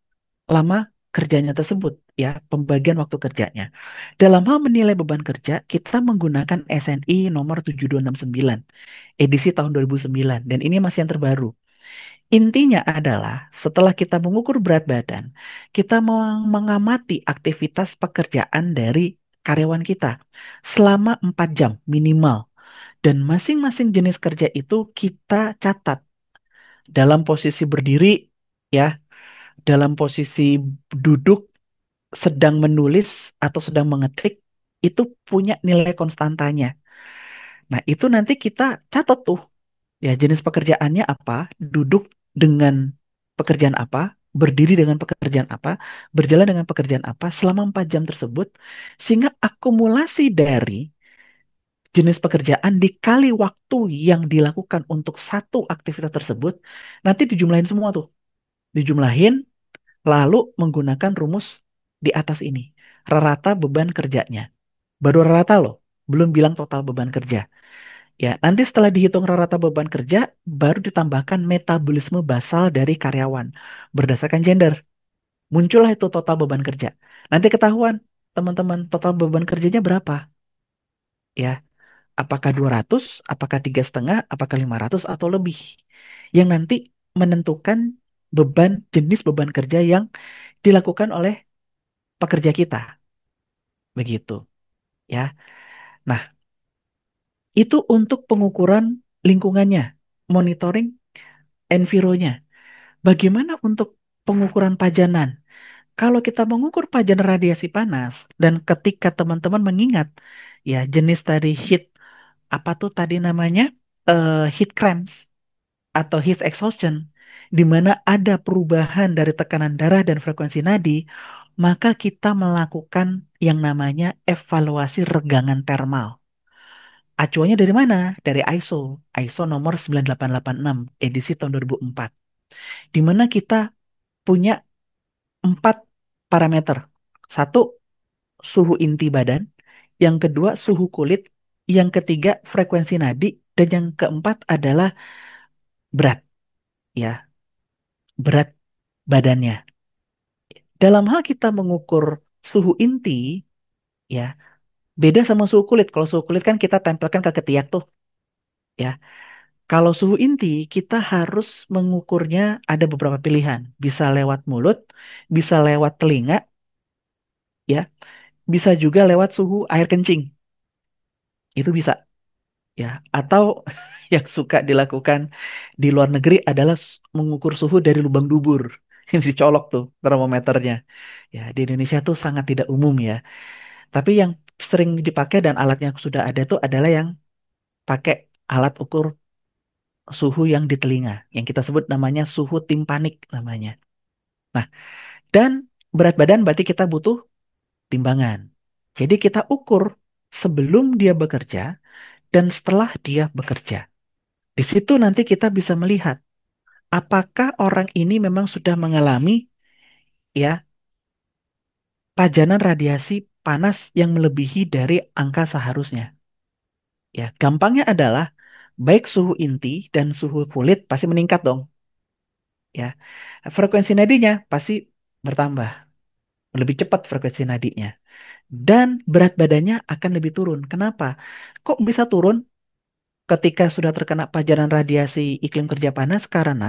lama kerjanya tersebut, ya, pembagian waktu kerjanya. Dalam hal menilai beban kerja, kita menggunakan SNI nomor 7269 edisi tahun 2009 dan ini masih yang terbaru. Intinya adalah setelah kita mengukur berat badan, kita mengamati aktivitas pekerjaan dari karyawan kita selama 4 jam minimal. Dan masing-masing jenis kerja itu kita catat dalam posisi berdiri, ya, dalam posisi duduk, sedang menulis atau sedang mengetik, itu punya nilai konstantanya. Nah, itu nanti kita catat tuh. Ya, jenis pekerjaannya apa, duduk dengan pekerjaan apa, berdiri dengan pekerjaan apa, berjalan dengan pekerjaan apa selama 4 jam tersebut, sehingga akumulasi dari jenis pekerjaan dikali waktu yang dilakukan untuk satu aktivitas tersebut, nanti dijumlahin semua tuh. Dijumlahin, lalu menggunakan rumus di atas ini. Rata beban kerjanya. Baru rata loh, belum bilang total beban kerja. Ya, nanti setelah dihitung rata beban kerja, baru ditambahkan metabolisme basal dari karyawan berdasarkan gender. Muncullah itu total beban kerja. Nanti ketahuan, teman-teman, total beban kerjanya berapa? Ya, apakah 200, apakah 3,5, apakah 500 atau lebih? Yang nanti menentukan jenis beban kerja yang dilakukan oleh pekerja kita. Begitu, ya. Nah, itu untuk pengukuran lingkungannya, monitoring environnya. Bagaimana untuk pengukuran pajanan? Kalau kita mengukur pajanan radiasi panas dan ketika teman-teman mengingat ya jenis tadi heat apa tuh tadi namanya heat cramps atau heat exhaustion di mana ada perubahan dari tekanan darah dan frekuensi nadi, maka kita melakukan yang namanya evaluasi regangan termal. Acuannya dari mana? Dari ISO nomor 9886 edisi tahun 2004. Di mana kita punya 4 parameter. Satu, suhu inti badan. Yang kedua, suhu kulit. Yang ketiga, frekuensi nadi. Dan yang keempat adalah berat, ya, berat badannya. Dalam hal kita mengukur suhu inti, ya, beda sama suhu kulit. Kalau suhu kulit kan kita tempelkan ke ketiak tuh, ya. Kalau suhu inti, kita harus mengukurnya ada beberapa pilihan. Bisa lewat mulut, bisa lewat telinga, ya, bisa juga lewat suhu air kencing. Itu bisa, ya. Atau yang suka dilakukan di luar negeri adalah mengukur suhu dari lubang dubur. Yang dicolok tuh termometernya. Ya, di Indonesia tuh sangat tidak umum ya. Tapi yang sering dipakai dan alatnya sudah ada tuh adalah yang pakai alat ukur suhu yang di telinga. Yang kita sebut namanya suhu timpanik namanya. Nah, dan berat badan berarti kita butuh timbangan. Jadi kita ukur sebelum dia bekerja dan setelah dia bekerja. Di situ nanti kita bisa melihat apakah orang ini memang sudah mengalami ya pajanan radiasi panas yang melebihi dari angka seharusnya. Ya, gampangnya adalah baik suhu inti dan suhu kulit pasti meningkat dong. Ya, frekuensi nadinya pasti bertambah, lebih cepat frekuensi nadinya. Dan berat badannya akan lebih turun. Kenapa? Kok bisa turun ketika sudah terkena pajanan radiasi iklim kerja panas? Karena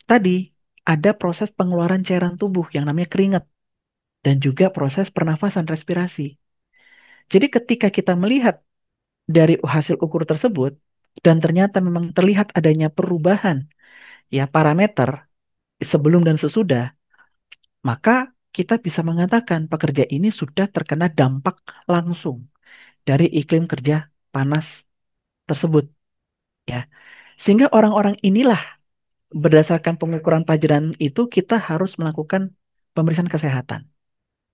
tadi ada proses pengeluaran cairan tubuh yang namanya keringat dan juga proses pernafasan respirasi. Jadi ketika kita melihat dari hasil ukur tersebut dan ternyata memang terlihat adanya perubahan ya parameter sebelum dan sesudah, maka kita bisa mengatakan pekerja ini sudah terkena dampak langsung dari iklim kerja panas tersebut ya. Sehingga orang-orang inilah berdasarkan pengukuran pajanan itu kita harus melakukan pemeriksaan kesehatan.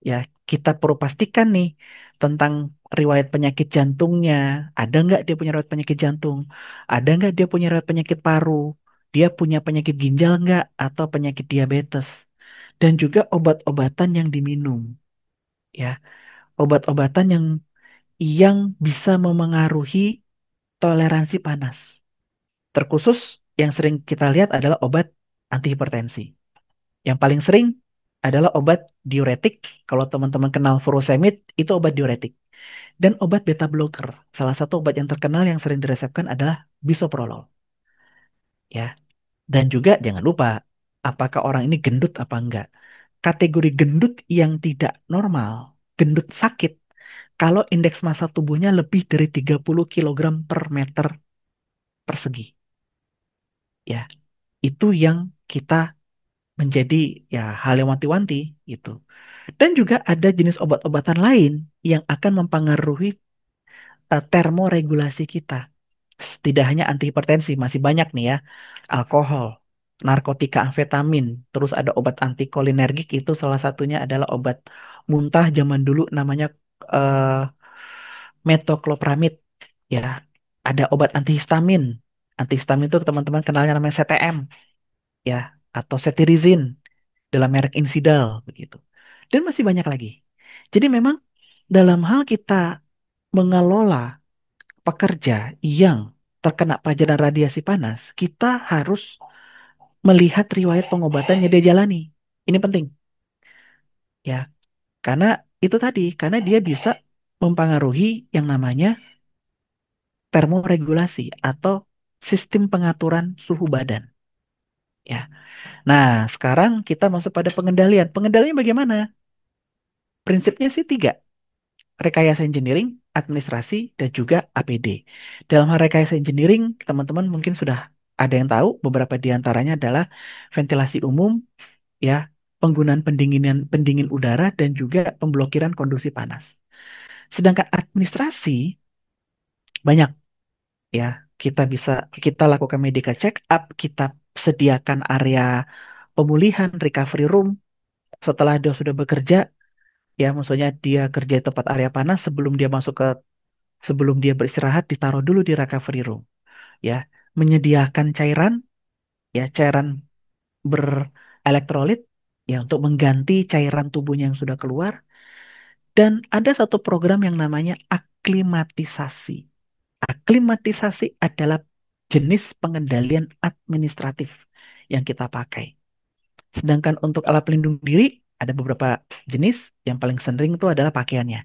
Ya, kita perlu pastikan nih tentang riwayat penyakit jantungnya. Ada nggak dia punya riwayat penyakit jantung? Ada nggak dia punya riwayat penyakit paru? Dia punya penyakit ginjal nggak? Atau penyakit diabetes? Dan juga obat-obatan yang diminum. Ya, obat-obatan yang bisa memengaruhi toleransi panas. Terkhusus yang sering kita lihat adalah obat antihipertensi. Yang paling sering adalah obat diuretik. Kalau teman-teman kenal furosemid, itu obat diuretik. Dan obat beta blocker. Salah satu obat yang terkenal yang sering diresepkan adalah bisoprolol. Ya. Dan juga jangan lupa, apakah orang ini gendut apa enggak. Kategori gendut yang tidak normal, gendut sakit, kalau indeks massa tubuhnya lebih dari 30 kilogram per meter persegi. Ya, itu yang kita menjadi ya hal yang wanti-wanti gitu. Dan juga ada jenis obat-obatan lain yang akan mempengaruhi termoregulasi kita. Tidak hanya antihipertensi, masih banyak nih ya. Alkohol, narkotika amfetamin, terus ada obat antikolinergik itu salah satunya adalah obat muntah zaman dulu namanya eh, metoclopramid ya. Ada obat antihistamin. Antihistamin itu teman-teman kenalnya namanya CTM ya atau cetirizine dalam merek Insidal begitu. Dan masih banyak lagi. Jadi memang dalam hal kita mengelola pekerja yang terkena pajanan radiasi panas, kita harus melihat riwayat pengobatan yang dia jalani. Ini penting. ya. Karena itu tadi, karena dia bisa mempengaruhi yang namanya termoregulasi atau sistem pengaturan suhu badan, ya. Nah, sekarang kita masuk pada pengendalian. Pengendalian bagaimana? Prinsipnya sih tiga. Rekayasa engineering, administrasi, dan juga APD. Dalam hal rekayasa engineering, teman-teman mungkin sudah ada yang tahu, beberapa di antaranya adalah ventilasi umum, ya, penggunaan pendingin udara, dan juga pemblokiran konduksi panas. Sedangkan administrasi, banyak, ya. Kita lakukan medical check up, kita sediakan area pemulihan, recovery room, setelah dia sudah bekerja, ya, maksudnya dia kerja di tempat area panas, sebelum dia beristirahat ditaruh dulu di recovery room, ya, menyediakan cairan berelektrolit, ya, untuk mengganti cairan tubuhnya yang sudah keluar. Dan ada satu program yang namanya aklimatisasi. Aklimatisasi adalah jenis pengendalian administratif yang kita pakai. Sedangkan untuk alat pelindung diri ada beberapa jenis. Yang paling sering itu adalah pakaiannya,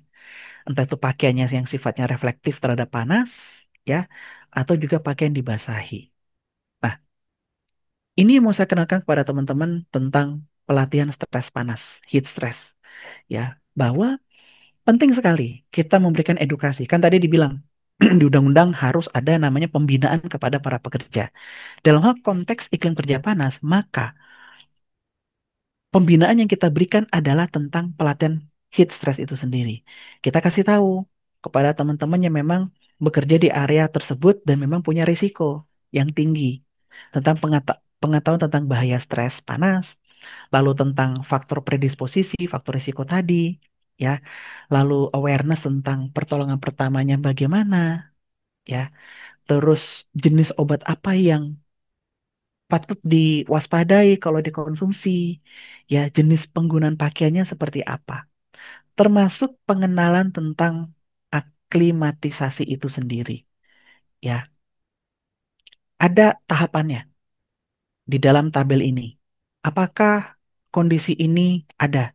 entah itu pakaiannya yang sifatnya reflektif terhadap panas, ya, atau juga pakaian dibasahi. Nah, ini mau saya kenalkan kepada teman-teman tentang pelatihan stres panas, heat stress, ya, bahwa penting sekali kita memberikan edukasi. Kan tadi dibilang di undang-undang harus ada namanya pembinaan kepada para pekerja. Dalam hal konteks iklim kerja panas, maka pembinaan yang kita berikan adalah tentang pelatihan heat stress itu sendiri. Kita kasih tahu kepada teman-teman yang memang bekerja di area tersebut dan memang punya risiko yang tinggi tentang pengetahuan tentang bahaya stres panas, lalu tentang faktor predisposisi, faktor risiko tadi, ya, lalu awareness tentang pertolongan pertamanya bagaimana, ya, terus jenis obat apa yang patut diwaspadai kalau dikonsumsi, ya, jenis penggunaan pakaiannya seperti apa, termasuk pengenalan tentang aklimatisasi itu sendiri, ya. Ada tahapannya di dalam tabel ini. Apakah kondisi ini ada,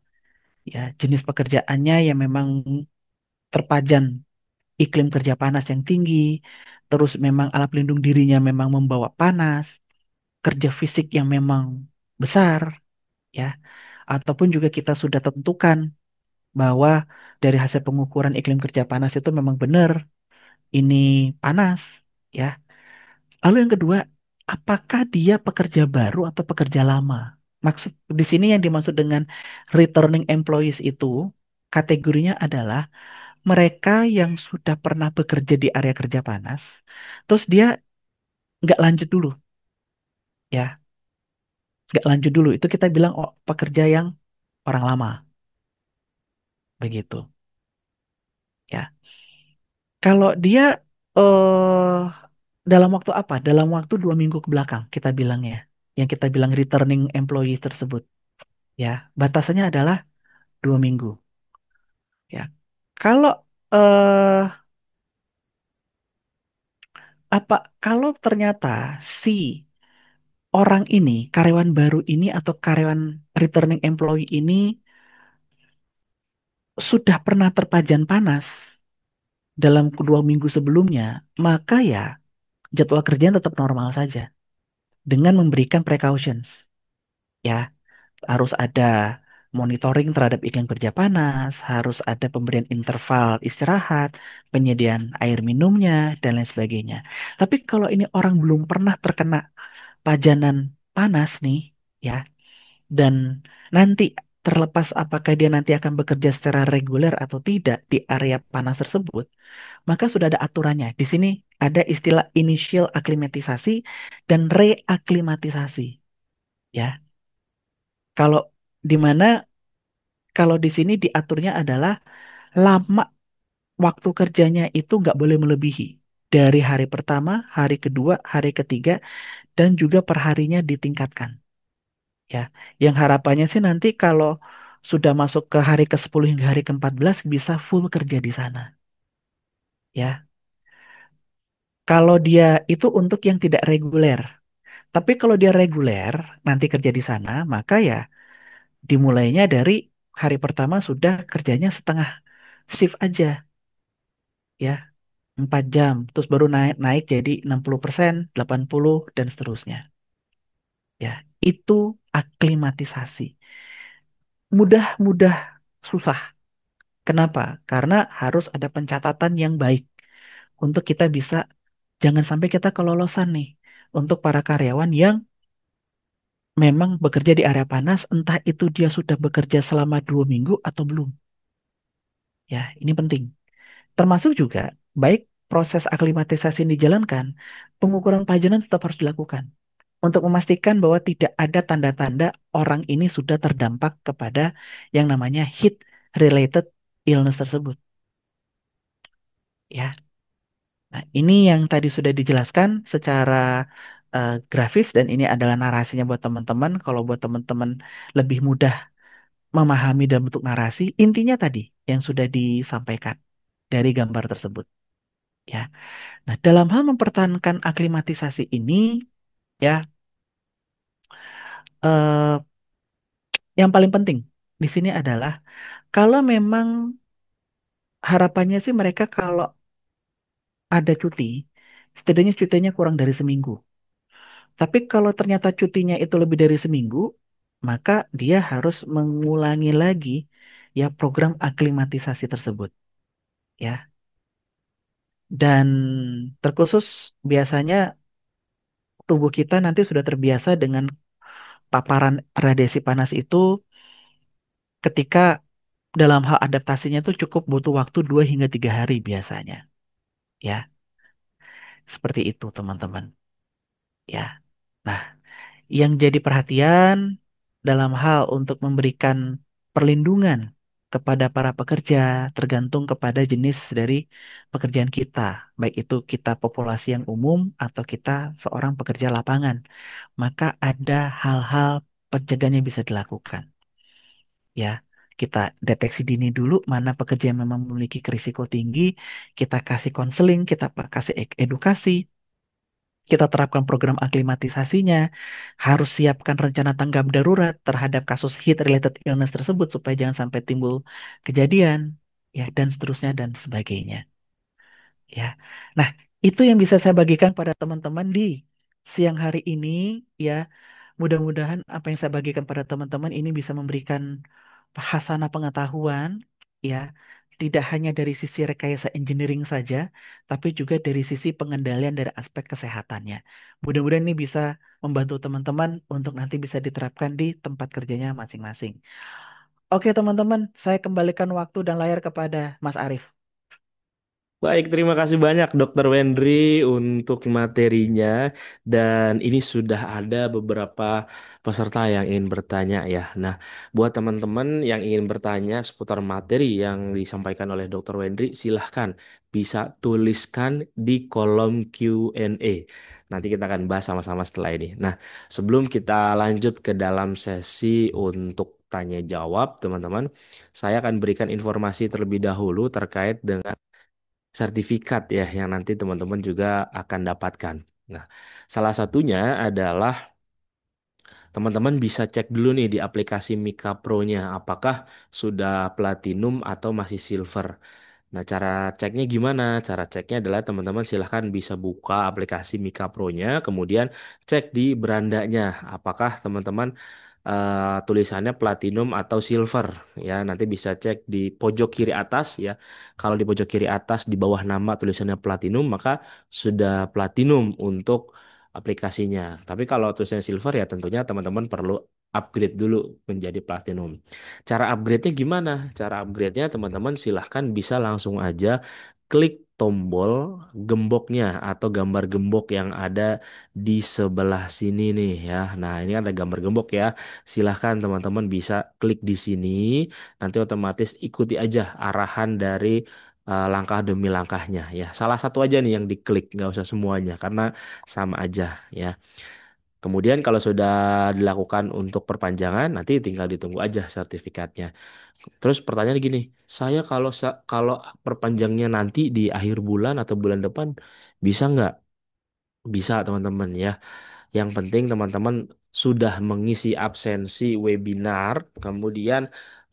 ya, jenis pekerjaannya yang memang terpajan iklim kerja panas yang tinggi, terus memang alat pelindung dirinya memang membawa panas, kerja fisik yang memang besar, ya, ataupun juga kita sudah tentukan bahwa dari hasil pengukuran iklim kerja panas itu memang benar ini panas, ya. Lalu yang kedua, apakah dia pekerja baru atau pekerja lama? Maksud di sini yang dimaksud dengan returning employees itu kategorinya adalah mereka yang sudah pernah bekerja di area kerja panas, terus dia nggak lanjut dulu, ya, nggak lanjut dulu. Itu kita bilang, oh, pekerja yang orang lama, begitu, ya. Kalau dia eh dalam waktu apa? Dalam waktu 2 minggu ke belakang kita bilangnya, yang kita bilang returning employees tersebut, ya, batasannya adalah 2 minggu, ya. Kalau eh apa kalau ternyata si orang ini, karyawan baru ini atau karyawan returning employee ini sudah pernah terpajan panas dalam 2 minggu sebelumnya, maka ya jadwal kerjanya tetap normal saja dengan memberikan precautions, ya. Harus ada monitoring terhadap iklim kerja panas, harus ada pemberian interval istirahat, penyediaan air minumnya, dan lain sebagainya. Tapi kalau ini orang belum pernah terkena pajanan panas nih, ya, dan nanti terlepas apakah dia nanti akan bekerja secara reguler atau tidak di area panas tersebut, maka sudah ada aturannya. Di sini ada istilah initial aklimatisasi dan reaklimatisasi, ya. Kalau di mana kalau di sini diaturnya adalah lama waktu kerjanya itu nggak boleh melebihi dari hari pertama, hari kedua, hari ketiga, dan juga perharinya ditingkatkan, ya. Yang harapannya sih nanti kalau sudah masuk ke hari ke-10 hingga hari ke-14 bisa full kerja di sana, ya. Kalau dia itu untuk yang tidak reguler. Tapi kalau dia reguler nanti kerja di sana, maka ya dimulainya dari hari pertama sudah kerjanya setengah shift aja ya, 4 jam, terus baru naik naik jadi 60%, 80 dan seterusnya. Ya, itu aklimatisasi. Mudah-mudah susah. Kenapa? Karena harus ada pencatatan yang baik untuk kita bisa jangan sampai kita kelolosan nih untuk para karyawan yang memang bekerja di area panas, entah itu dia sudah bekerja selama 2 minggu atau belum. Ya, ini penting. Termasuk juga, baik proses aklimatisasi yang dijalankan, pengukuran pajanan tetap harus dilakukan untuk memastikan bahwa tidak ada tanda-tanda orang ini sudah terdampak kepada yang namanya heat related illness tersebut. Ya, nah ini yang tadi sudah dijelaskan secara grafis dan ini adalah narasinya buat teman-teman. Kalau buat teman-teman lebih mudah memahami dalam bentuk narasi, intinya tadi yang sudah disampaikan dari gambar tersebut. Ya, nah dalam hal mempertahankan aklimatisasi ini, ya, eh, yang paling penting di sini adalah kalau memang harapannya sih mereka kalau ada cuti, setidaknya cutinya kurang dari seminggu. Tapi kalau ternyata cutinya itu lebih dari seminggu, maka dia harus mengulangi lagi ya program aklimatisasi tersebut. Ya, dan terkhusus biasanya tubuh kita nanti sudah terbiasa dengan paparan radiasi panas itu ketika dalam hal adaptasinya itu cukup butuh waktu 2 hingga 3 hari biasanya. Ya, seperti itu teman-teman. Ya. Nah, yang jadi perhatian dalam hal untuk memberikan perlindungan kepada para pekerja tergantung kepada jenis dari pekerjaan kita, baik itu kita populasi yang umum atau kita seorang pekerja lapangan. Maka ada hal-hal pencegahan yang bisa dilakukan. Ya, kita deteksi dini dulu mana pekerja yang memang memiliki risiko tinggi, kita kasih konseling, kita kasih edukasi, kita terapkan program aklimatisasinya, harus siapkan rencana tanggap darurat terhadap kasus heat related illness tersebut supaya jangan sampai timbul kejadian, ya, dan seterusnya dan sebagainya. Ya, nah itu yang bisa saya bagikan pada teman-teman di siang hari ini, ya. Mudah-mudahan apa yang saya bagikan pada teman-teman ini bisa memberikan hasanah pengetahuan, ya, tidak hanya dari sisi rekayasa engineering saja, tapi juga dari sisi pengendalian dari aspek kesehatannya. Mudah-mudahan ini bisa membantu teman-teman untuk nanti bisa diterapkan di tempat kerjanya masing-masing. Oke, teman-teman, saya kembalikan waktu dan layar kepada Mas Arief. Baik, terima kasih banyak Dokter Wendri untuk materinya. Dan ini sudah ada beberapa peserta yang ingin bertanya ya. Nah, buat teman-teman yang ingin bertanya seputar materi yang disampaikan oleh Dokter Wendri, silahkan bisa tuliskan di kolom Q&A. Nanti kita akan bahas sama-sama setelah ini. Nah, sebelum kita lanjut ke dalam sesi untuk tanya jawab, teman-teman, saya akan berikan informasi terlebih dahulu terkait dengan sertifikat ya yang nanti teman-teman juga akan dapatkan. Nah, salah satunya adalah teman-teman bisa cek dulu nih di aplikasi Mika Pro-nya apakah sudah platinum atau masih silver. Nah, cara ceknya gimana? Cara ceknya adalah teman-teman silahkan bisa buka aplikasi Mika Pro-nya, kemudian cek di berandanya apakah teman-teman tulisannya platinum atau silver ya. Nanti bisa cek di pojok kiri atas ya. Kalau di pojok kiri atas di bawah nama tulisannya platinum maka sudah platinum untuk aplikasinya. Tapi kalau tulisannya silver ya tentunya teman-teman perlu upgrade dulu menjadi platinum. Cara upgrade-nya gimana? Cara upgrade-nya teman-teman silahkan bisa langsung aja klik tombol gemboknya atau gambar gembok yang ada di sebelah sini nih ya. Nah, ini ada gambar gembok ya. Silahkan teman-teman bisa klik di sini. Nanti otomatis ikuti aja arahan dari langkah demi langkahnya ya. Salah satu aja nih yang diklik, nggak usah semuanya karena sama aja ya. Kemudian kalau sudah dilakukan untuk perpanjangan, nanti tinggal ditunggu aja sertifikatnya. Terus pertanyaan gini, saya kalau perpanjangnya nanti di akhir bulan atau bulan depan bisa nggak? Bisa teman-teman ya. Yang penting teman-teman sudah mengisi absensi webinar, kemudian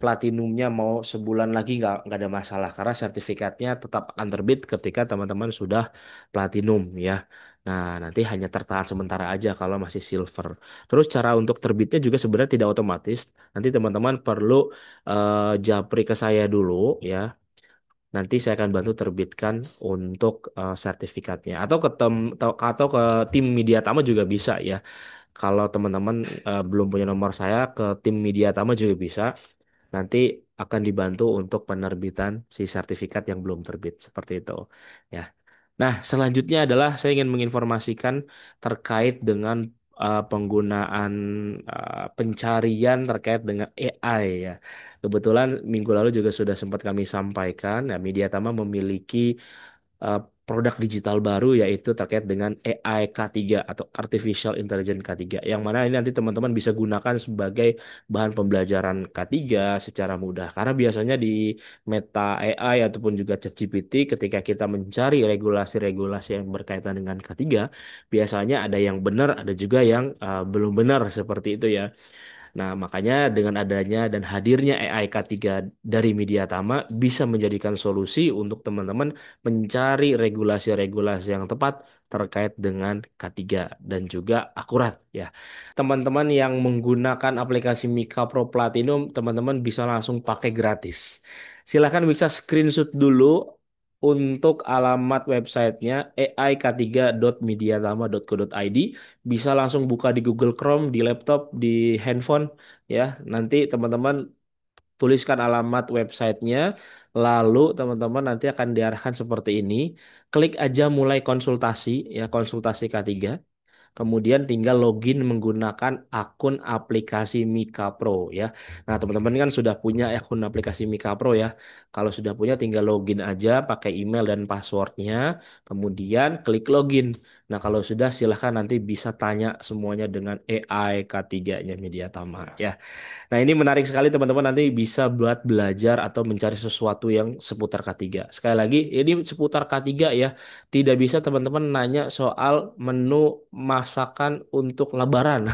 platinumnya mau sebulan lagi nggak ada masalah karena sertifikatnya tetap akan terbit ketika teman-teman sudah platinum ya. Nah, nanti hanya tertahan sementara aja kalau masih silver. Terus cara untuk terbitnya juga sebenarnya tidak otomatis. Nanti teman-teman perlu japri ke saya dulu ya. Nanti saya akan bantu terbitkan untuk sertifikatnya atau ke tim Media Tama juga bisa ya. Kalau teman-teman belum punya nomor saya ke tim Media Tama juga bisa. Nanti akan dibantu untuk penerbitan si sertifikat yang belum terbit seperti itu ya. Nah, selanjutnya adalah saya ingin menginformasikan terkait dengan penggunaan pencarian terkait dengan AI ya. Kebetulan minggu lalu juga sudah sempat kami sampaikan, ya, Mediatama memiliki eh, produk digital baru yaitu terkait dengan AI K3 atau Artificial Intelligence K3 yang mana ini nanti teman-teman bisa gunakan sebagai bahan pembelajaran K3 secara mudah karena biasanya di Meta AI ataupun juga ChatGPT ketika kita mencari regulasi-regulasi yang berkaitan dengan K3 biasanya ada yang benar ada juga yang belum benar seperti itu ya. Nah, makanya dengan adanya dan hadirnya AI K3 dari Mediatama bisa menjadikan solusi untuk teman-teman mencari regulasi-regulasi yang tepat terkait dengan K3 dan juga akurat ya. Teman-teman yang menggunakan aplikasi Mika Pro Platinum, teman-teman bisa langsung pakai gratis. Silahkan bisa screenshot dulu untuk alamat websitenya aik3.mediatama.co.id bisa langsung buka di Google Chrome, di laptop, di handphone ya. Nanti teman-teman tuliskan alamat websitenya, lalu teman-teman nanti akan diarahkan seperti ini. Klik aja mulai konsultasi ya, konsultasi K3. Kemudian tinggal login menggunakan akun aplikasi Mika Pro ya. Nah, teman-teman kan sudah punya akun aplikasi Mika Pro ya. Kalau sudah punya tinggal login aja pakai email dan passwordnya. Kemudian klik login. Nah, kalau sudah silahkan nanti bisa tanya semuanya dengan AI K3-nya Mediatama ya. Nah, ini menarik sekali teman-teman nanti bisa buat belajar atau mencari sesuatu yang seputar K3. Sekali lagi, ini seputar K3 ya. Tidak bisa teman-teman nanya soal menu masakan untuk Lebaran.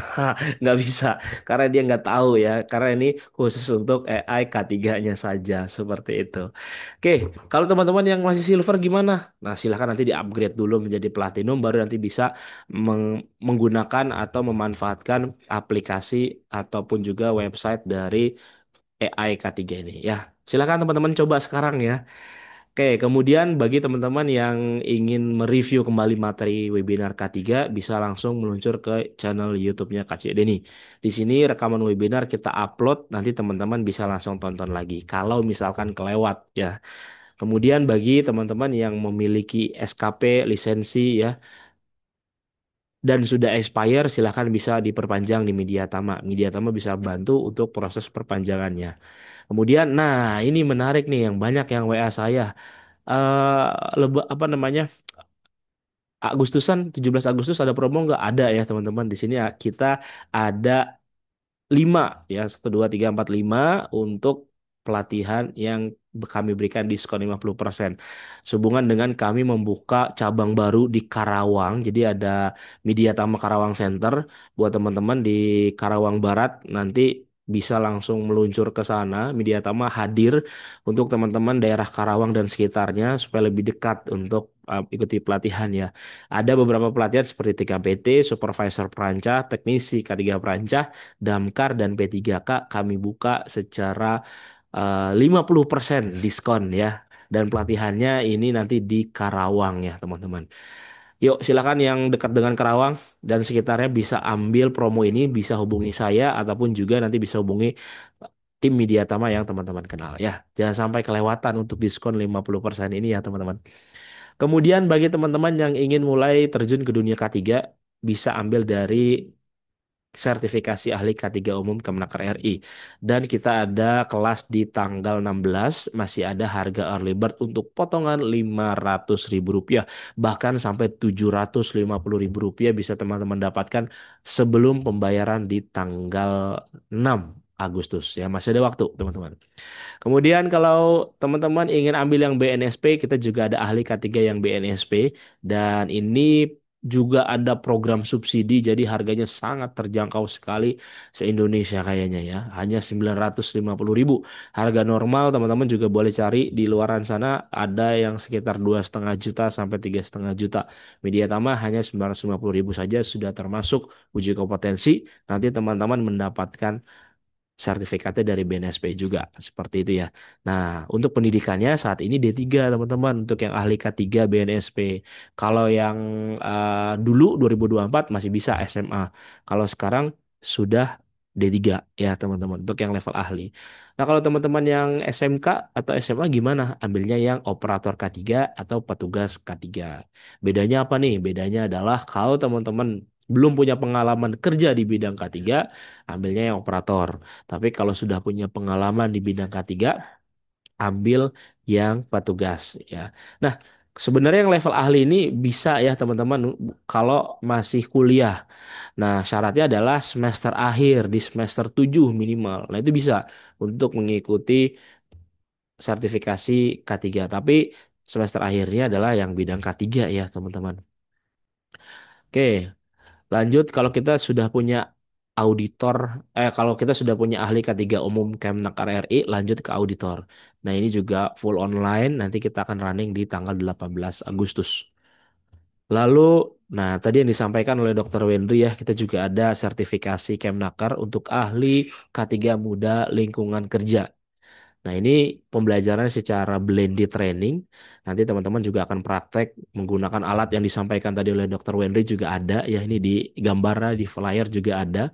Nggak bisa, karena dia nggak tahu ya. Karena ini khusus untuk AI K3-nya saja, seperti itu. Oke, kalau teman-teman yang masih silver gimana? Nah, silahkan nanti di-upgrade dulu menjadi platinum, baru nanti bisa menggunakan atau memanfaatkan aplikasi ataupun juga website dari AI K3 ini ya. Silakan teman-teman coba sekarang ya. Oke, kemudian bagi teman-teman yang ingin mereview kembali materi webinar K3 bisa langsung meluncur ke channel YouTube-nya Kak Cik Deni. Di sini rekaman webinar kita upload, nanti teman-teman bisa langsung tonton lagi kalau misalkan kelewat ya. Kemudian bagi teman-teman yang memiliki SKP lisensi ya dan sudah expire silahkan bisa diperpanjang di Mediatama. Mediatama bisa bantu untuk proses perpanjangannya. Kemudian, nah ini menarik nih yang banyak yang WA saya. Apa namanya? Agustusan 17 Agustus ada promo nggak? Ada ya teman-teman. Di sini ya, kita ada 5 ya, 1, 2, 3, 4, 5 untuk pelatihan yang kami berikan diskon 50%. Sehubungan dengan kami membuka cabang baru di Karawang. Jadi ada Mediatama Karawang Center buat teman-teman di Karawang Barat nanti bisa langsung meluncur ke sana. Mediatama hadir untuk teman-teman daerah Karawang dan sekitarnya supaya lebih dekat untuk ikuti pelatihan ya. Ada beberapa pelatihan seperti TKPT, Supervisor Perancah, Teknisi K3 Perancah, Damkar dan P3K kami buka secara 50% diskon ya. Dan pelatihannya ini nanti di Karawang ya teman-teman. Yuk silakan yang dekat dengan Karawang dan sekitarnya bisa ambil promo ini, bisa hubungi saya ataupun juga nanti bisa hubungi tim Mediatama yang teman-teman kenal ya. Jangan sampai kelewatan untuk diskon 50% ini ya teman-teman. Kemudian bagi teman-teman yang ingin mulai terjun ke dunia K3 bisa ambil dari sertifikasi ahli K3 umum Kemenaker RI. Dan kita ada kelas di tanggal 16, masih ada harga early bird untuk potongan Rp500.000. Bahkan sampai Rp750.000 bisa teman-teman dapatkan sebelum pembayaran di tanggal 6 Agustus. Ya, masih ada waktu, teman-teman. Kemudian kalau teman-teman ingin ambil yang BNSP, kita juga ada ahli K3 yang BNSP. Dan ini juga ada program subsidi, jadi harganya sangat terjangkau sekali se-Indonesia kayaknya ya. Hanya 950.000. Harga normal teman-teman juga boleh cari di luaran sana ada yang sekitar 2,5 juta sampai 3,5 juta. Media Tama hanya 950.000 saja sudah termasuk uji kompetensi. Nanti teman-teman mendapatkan sertifikatnya dari BNSP juga seperti itu ya. Nah, untuk pendidikannya saat ini D3 teman-teman untuk yang ahli K3 BNSP. Kalau yang dulu 2024 masih bisa SMA. Kalau sekarang sudah D3 ya teman-teman untuk yang level ahli. Nah, kalau teman-teman yang SMK atau SMA gimana? Ambilnya yang operator K3 atau petugas K3. Bedanya apa nih? Bedanya adalah kalau teman-teman belum punya pengalaman kerja di bidang K3, ambilnya yang operator. Tapi kalau sudah punya pengalaman di bidang K3, ambil yang petugas ya. Nah, sebenarnya yang level ahli ini bisa ya teman-teman kalau masih kuliah. Nah, syaratnya adalah semester akhir di semester 7 minimal. Nah, itu bisa untuk mengikuti sertifikasi K3. Tapi semester akhirnya adalah yang bidang K3 ya, teman-teman. Oke, lanjut kalau kita sudah punya auditor, kalau kita sudah punya ahli K3 umum Kemenak RRI, lanjut ke auditor. Nah, ini juga full online, nanti kita akan running di tanggal 18 Agustus. Lalu, nah tadi yang disampaikan oleh Dr. Wendri ya, kita juga ada sertifikasi Kemnaker untuk ahli K3 Muda Lingkungan Kerja. Nah, ini pembelajaran secara blended training. Nanti teman-teman juga akan praktek menggunakan alat yang disampaikan tadi oleh Dr. Wendri juga ada ya, ini di gambarnya di flyer juga ada.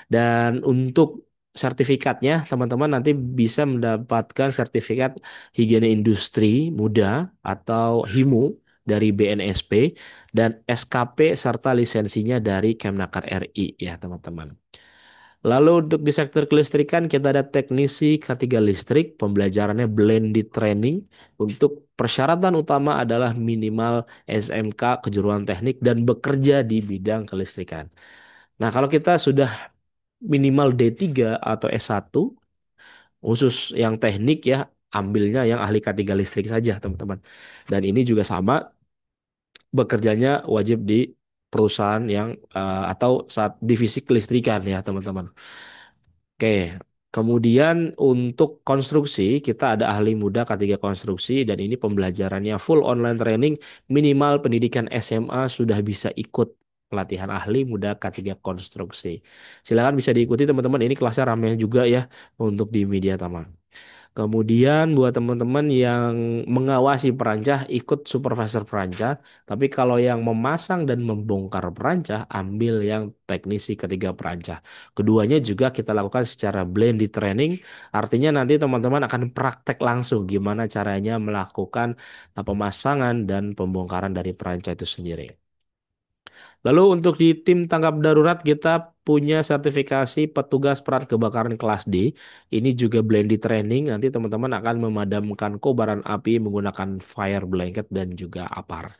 Dan untuk sertifikatnya, teman-teman nanti bisa mendapatkan sertifikat higiene industri muda atau HIMU dari BNSP dan SKP serta lisensinya dari Kemnaker RI ya, teman-teman. Lalu untuk di sektor kelistrikan kita ada teknisi K3 listrik, pembelajarannya blended training. Untuk persyaratan utama adalah minimal SMK kejuruan teknik dan bekerja di bidang kelistrikan. Nah, kalau kita sudah minimal D3 atau S1 khusus yang teknik ya, ambilnya yang ahli K3 listrik saja, teman-teman. Dan ini juga sama, bekerjanya wajib di perusahaan yang atau saat divisi kelistrikan ya, teman-teman. Oke, kemudian untuk konstruksi kita ada ahli muda K3 konstruksi dan ini pembelajarannya full online training, minimal pendidikan SMA sudah bisa ikut pelatihan ahli muda K3 konstruksi. Silakan bisa diikuti teman-teman, ini kelasnya ramai juga ya untuk di Media Taman. Kemudian buat teman-teman yang mengawasi perancah ikut supervisor perancah, tapi kalau yang memasang dan membongkar perancah ambil yang teknisi ketiga perancah. Keduanya juga kita lakukan secara blended training, artinya nanti teman-teman akan praktek langsung gimana caranya melakukan pemasangan dan pembongkaran dari perancah itu sendiri. Lalu untuk di tim tanggap darurat kita punya sertifikasi petugas perat kebakaran kelas D. Ini juga blended training. Nanti teman-teman akan memadamkan kobaran api menggunakan fire blanket dan juga APAR.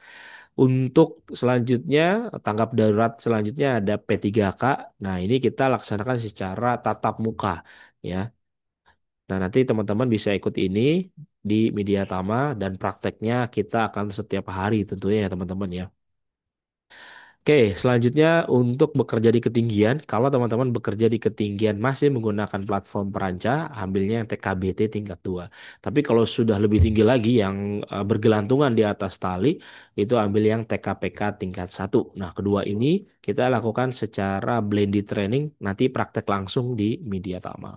Untuk selanjutnya tanggap darurat selanjutnya ada P3K. Nah, ini kita laksanakan secara tatap muka ya. Nah, nanti teman-teman bisa ikut ini di Media Tama dan prakteknya kita akan setiap hari tentunya ya teman-teman ya. Oke, selanjutnya untuk bekerja di ketinggian, kalau teman-teman bekerja di ketinggian masih menggunakan platform perancah, ambilnya yang TKBT tingkat 2. Tapi kalau sudah lebih tinggi lagi yang bergelantungan di atas tali, itu ambil yang TKPK tingkat 1. Nah, kedua ini kita lakukan secara blended training, nanti praktek langsung di Media Tama.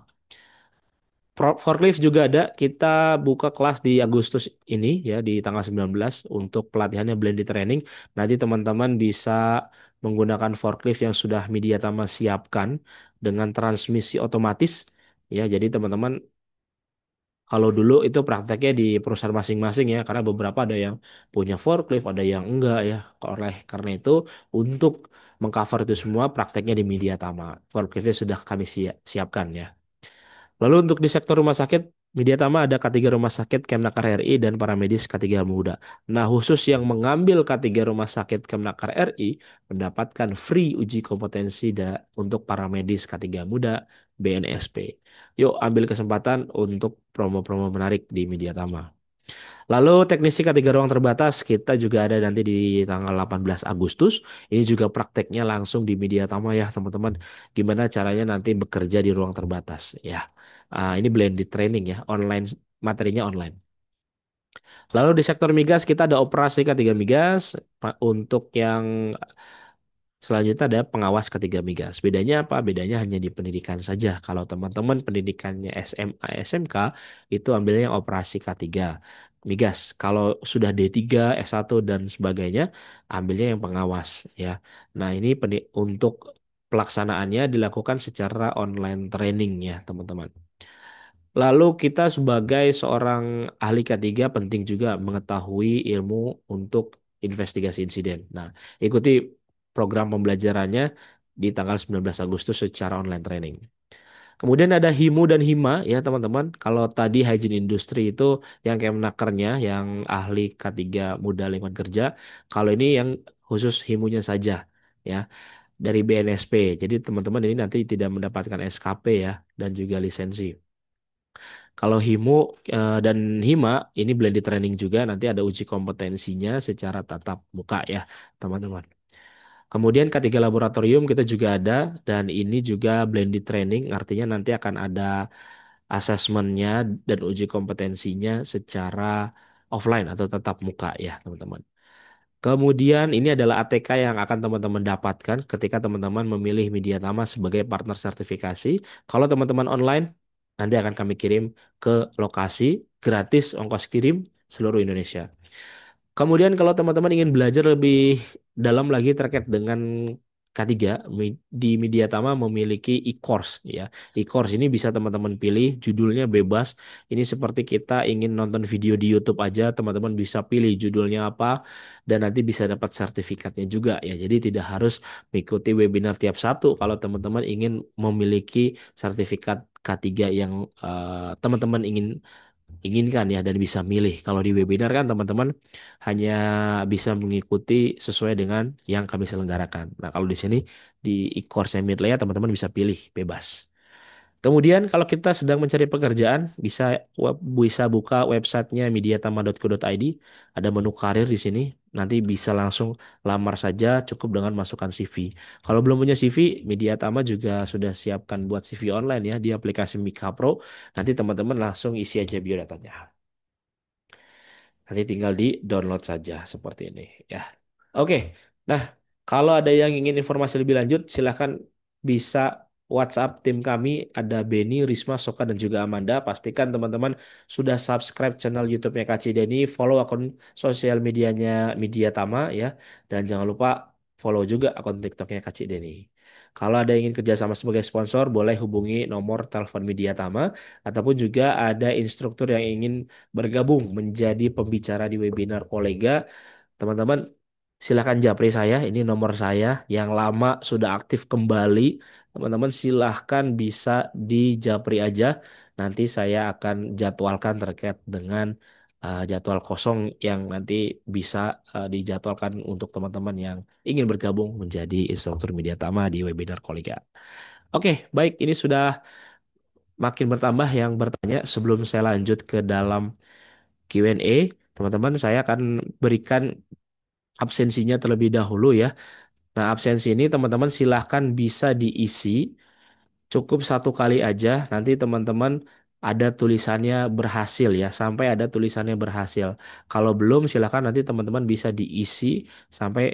Forklift juga ada. Kita buka kelas di Agustus ini ya di tanggal 19 untuk pelatihannya blended training. Nanti teman-teman bisa menggunakan forklift yang sudah Mediatama siapkan dengan transmisi otomatis. Ya, jadi teman-teman kalau dulu itu prakteknya di perusahaan masing-masing ya, karena beberapa ada yang punya forklift, ada yang enggak ya. Oleh karena itu, untuk mengcover itu semua prakteknya di Mediatama. Forkliftnya sudah kami siapkan ya. Lalu untuk di sektor rumah sakit, Mediatama ada K3 rumah sakit Kemnaker RI dan paramedis K3 Muda. Nah, khusus yang mengambil K3 rumah sakit Kemnaker RI mendapatkan free uji kompetensi untuk paramedis K3 Muda BNSP. Yuk ambil kesempatan untuk promo-promo menarik di Mediatama. Lalu teknisi K3 ruang terbatas kita juga ada nanti di tanggal 18 Agustus. Ini juga prakteknya langsung di Media Tama ya teman-teman. Gimana caranya nanti bekerja di ruang terbatas ya. Ini blended training ya, online materinya online. Lalu di sektor migas kita ada operasi K3 migas. Untuk yang selanjutnya ada pengawas ketiga migas. Bedanya apa? Bedanya hanya di pendidikan saja. Kalau teman-teman pendidikannya SMA, SMK itu ambilnya yang operasi K3 migas. Kalau sudah D3, S1 dan sebagainya ambilnya yang pengawas ya. Nah, ini untuk pelaksanaannya dilakukan secara online training ya, teman-teman. Lalu kita sebagai seorang ahli K3 penting juga mengetahui ilmu untuk investigasi insiden. Nah, ikuti program pembelajarannya di tanggal 19 Agustus secara online training. Kemudian ada HIMU dan HIMA ya teman-teman. Kalau tadi hygiene industry itu yang Kemnakernya, yang ahli K3 muda lingkungan kerja. Kalau ini yang khusus HIMUnya saja ya dari BNSP. Jadi teman-teman ini nanti tidak mendapatkan SKP ya dan juga lisensi. Kalau HIMU dan HIMA ini blended training juga nanti ada uji kompetensinya secara tatap muka ya teman-teman. Kemudian ketiga laboratorium kita juga ada dan ini juga blended training artinya nanti akan ada asesmennya dan uji kompetensinya secara offline atau tatap muka ya teman-teman. Kemudian ini adalah ATK yang akan teman-teman dapatkan ketika teman-teman memilih Mediatama sebagai partner sertifikasi. Kalau teman-teman online, nanti akan kami kirim ke lokasi gratis ongkos kirim seluruh Indonesia. Kemudian kalau teman-teman ingin belajar lebih dalam lagi terkait dengan K3, di Mediatama memiliki e-course ya. E-course ini bisa teman-teman pilih, judulnya bebas. Ini seperti kita ingin nonton video di YouTube aja, teman-teman bisa pilih judulnya apa dan nanti bisa dapat sertifikatnya juga ya. Jadi tidak harus mengikuti webinar tiap Sabtu kalau teman-teman ingin memiliki sertifikat K3 yang teman-teman inginkan ya dan bisa milih. Kalau di webinar kan teman-teman hanya bisa mengikuti sesuai dengan yang kami selenggarakan. Nah, kalau di sini di e-course Midlaya teman-teman bisa pilih bebas. Kemudian kalau kita sedang mencari pekerjaan bisa buka websitenya mediatama.co.id. Ada menu karir di sini. Nanti bisa langsung lamar saja cukup dengan masukkan CV. Kalau belum punya CV, Mediatama juga sudah siapkan buat CV online ya di aplikasi Mika Pro. Nanti teman-teman langsung isi aja biodatanya. Nanti tinggal di download saja seperti ini ya. Oke. Nah, kalau ada yang ingin informasi lebih lanjut silahkan bisa WhatsApp tim kami ada Beni, Risma, Soka dan juga Amanda. Pastikan teman-teman sudah subscribe channel YouTube-nya Kak Cideni, follow akun sosial medianya Media Tama ya, dan jangan lupa follow juga akun TikToknya Kak Cideni. Kalau ada yang ingin kerjasama sebagai sponsor, boleh hubungi nomor telepon Media Tama ataupun juga ada instruktur yang ingin bergabung menjadi pembicara di webinar kolega, teman-teman silakan japri saya. Ini nomor saya yang lama sudah aktif kembali. Teman-teman silahkan bisa dijapri aja. Nanti saya akan jadwalkan terkait dengan jadwal kosong yang nanti bisa dijadwalkan untuk teman-teman yang ingin bergabung menjadi instruktur media tama di webinar kolega. Oke, baik. Ini sudah makin bertambah yang bertanya. Sebelum saya lanjut ke dalam Q&A, teman-teman, saya akan berikan absensinya terlebih dahulu ya. Nah, absensi ini teman-teman silahkan bisa diisi cukup satu kali aja. Nanti teman-teman ada tulisannya berhasil ya, sampai ada tulisannya berhasil. Kalau belum silahkan nanti teman-teman bisa diisi sampai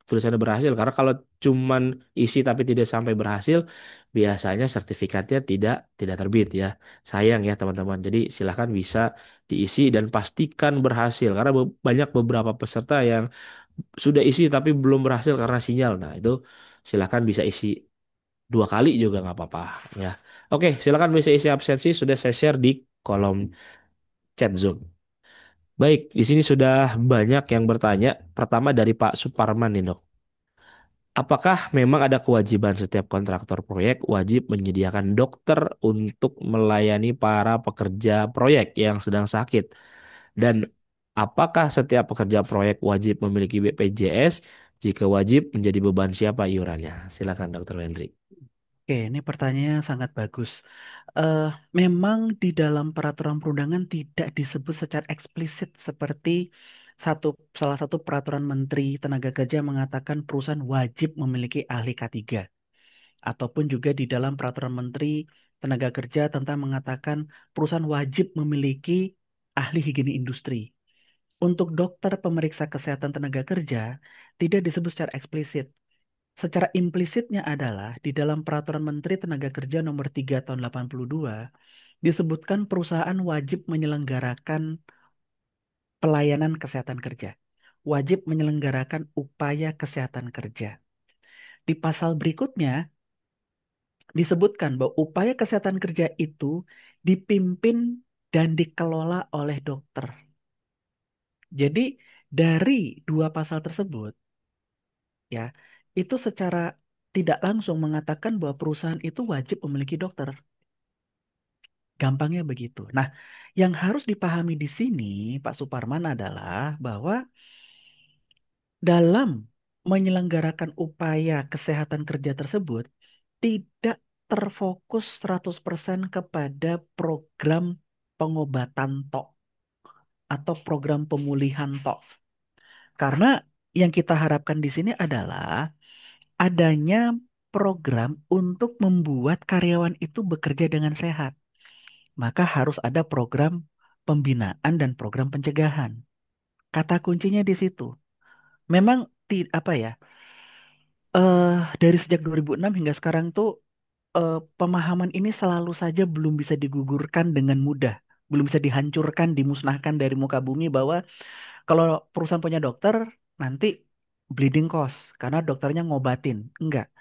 tulisannya berhasil. Karena kalau cuman isi tapi tidak sampai berhasil, biasanya sertifikatnya tidak terbit ya. Sayang ya teman-teman. Jadi silahkan bisa diisi dan pastikan berhasil. Karena banyak beberapa peserta yang sudah isi tapi belum berhasil karena sinyal. Nah, itu silakan bisa isi dua kali juga nggak apa-apa ya. Oke, silakan bisa isi absensi sudah saya share di kolom chat Zoom. Baik, di sini sudah banyak yang bertanya. Pertama dari Pak Suparman nih, Dok. Apakah memang ada kewajiban setiap kontraktor proyek wajib menyediakan dokter untuk melayani para pekerja proyek yang sedang sakit? Dan apakah setiap pekerja proyek wajib memiliki BPJS? Jika wajib, menjadi beban siapa iurannya? Silakan, Dokter Wendri. Oke, ini pertanyaannya sangat bagus. Eh, Memang di dalam peraturan perundangan tidak disebut secara eksplisit seperti salah satu peraturan Menteri Tenaga Kerja mengatakan perusahaan wajib memiliki ahli K3, ataupun juga di dalam peraturan Menteri Tenaga Kerja tentang mengatakan perusahaan wajib memiliki ahli higiene industri. Untuk dokter pemeriksa kesehatan tenaga kerja tidak disebut secara eksplisit. Secara implisitnya adalah di dalam Peraturan Menteri Tenaga Kerja Nomor 3 Tahun 82 disebutkan perusahaan wajib menyelenggarakan pelayanan kesehatan kerja, wajib menyelenggarakan upaya kesehatan kerja. Di pasal berikutnya disebutkan bahwa upaya kesehatan kerja itu dipimpin dan dikelola oleh dokter. Jadi dari dua pasal tersebut ya, itu secara tidak langsung mengatakan bahwa perusahaan itu wajib memiliki dokter. Gampangnya begitu. Nah, yang harus dipahami di sini, Pak Suparman, adalah bahwa dalam menyelenggarakan upaya kesehatan kerja tersebut tidak terfokus 100% kepada program pengobatan tok atau program pemulihan tok. Karena yang kita harapkan di sini adalah adanya program untuk membuat karyawan itu bekerja dengan sehat. Maka harus ada program pembinaan dan program pencegahan. Kata kuncinya di situ. Memang apa ya? Dari sejak 2006 hingga sekarang tuh pemahaman ini selalu saja belum bisa digugurkan dengan mudah, belum bisa dihancurkan, dimusnahkan dari muka bumi bahwa kalau perusahaan punya dokter nanti bleeding cost karena dokternya ngobatin. Enggak.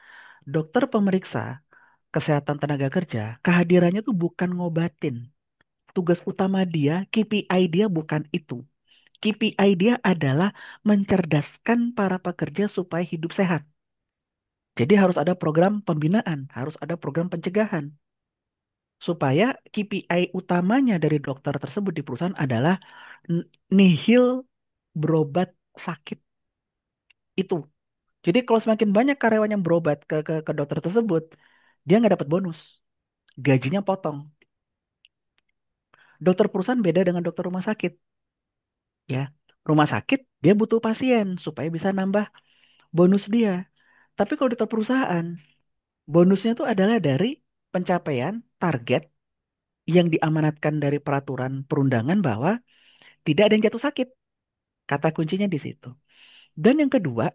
Dokter pemeriksa kesehatan tenaga kerja, kehadirannya tuh bukan ngobatin. Tugas utama dia, KPI dia bukan itu. KPI dia adalah mencerdaskan para pekerja supaya hidup sehat. Jadi harus ada program pembinaan, harus ada program pencegahan. Supaya KPI utamanya dari dokter tersebut di perusahaan adalah nihil berobat sakit itu. Jadi kalau semakin banyak karyawan yang berobat ke dokter tersebut, dia nggak dapat bonus. Gajinya potong. Dokter perusahaan beda dengan dokter rumah sakit. Ya, rumah sakit dia butuh pasien supaya bisa nambah bonus dia. Tapi kalau dokter perusahaan, bonusnya itu adalah dari pencapaian target yang diamanatkan dari peraturan perundangan bahwa tidak ada yang jatuh sakit. Kata kuncinya di situ. Dan yang kedua,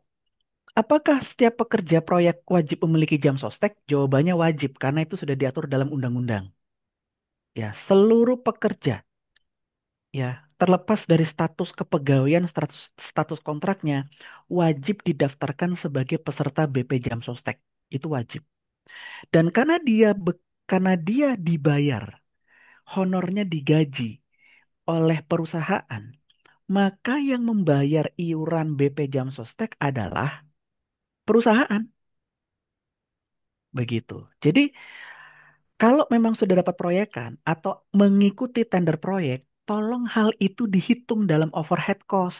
apakah setiap pekerja proyek wajib memiliki jam sostek? Jawabannya wajib, karena itu sudah diatur dalam undang-undang. Ya, seluruh pekerja, ya, terlepas dari status kepegawaian, status kontraknya, wajib didaftarkan sebagai peserta BP Jam Sostek. Itu wajib. Dan karena dia dibayar, honornya digaji oleh perusahaan, maka yang membayar iuran BP Jam Sostek adalah perusahaan. Begitu. Jadi, kalau memang sudah dapat proyekan atau mengikuti tender proyek, tolong hal itu dihitung dalam overhead cost.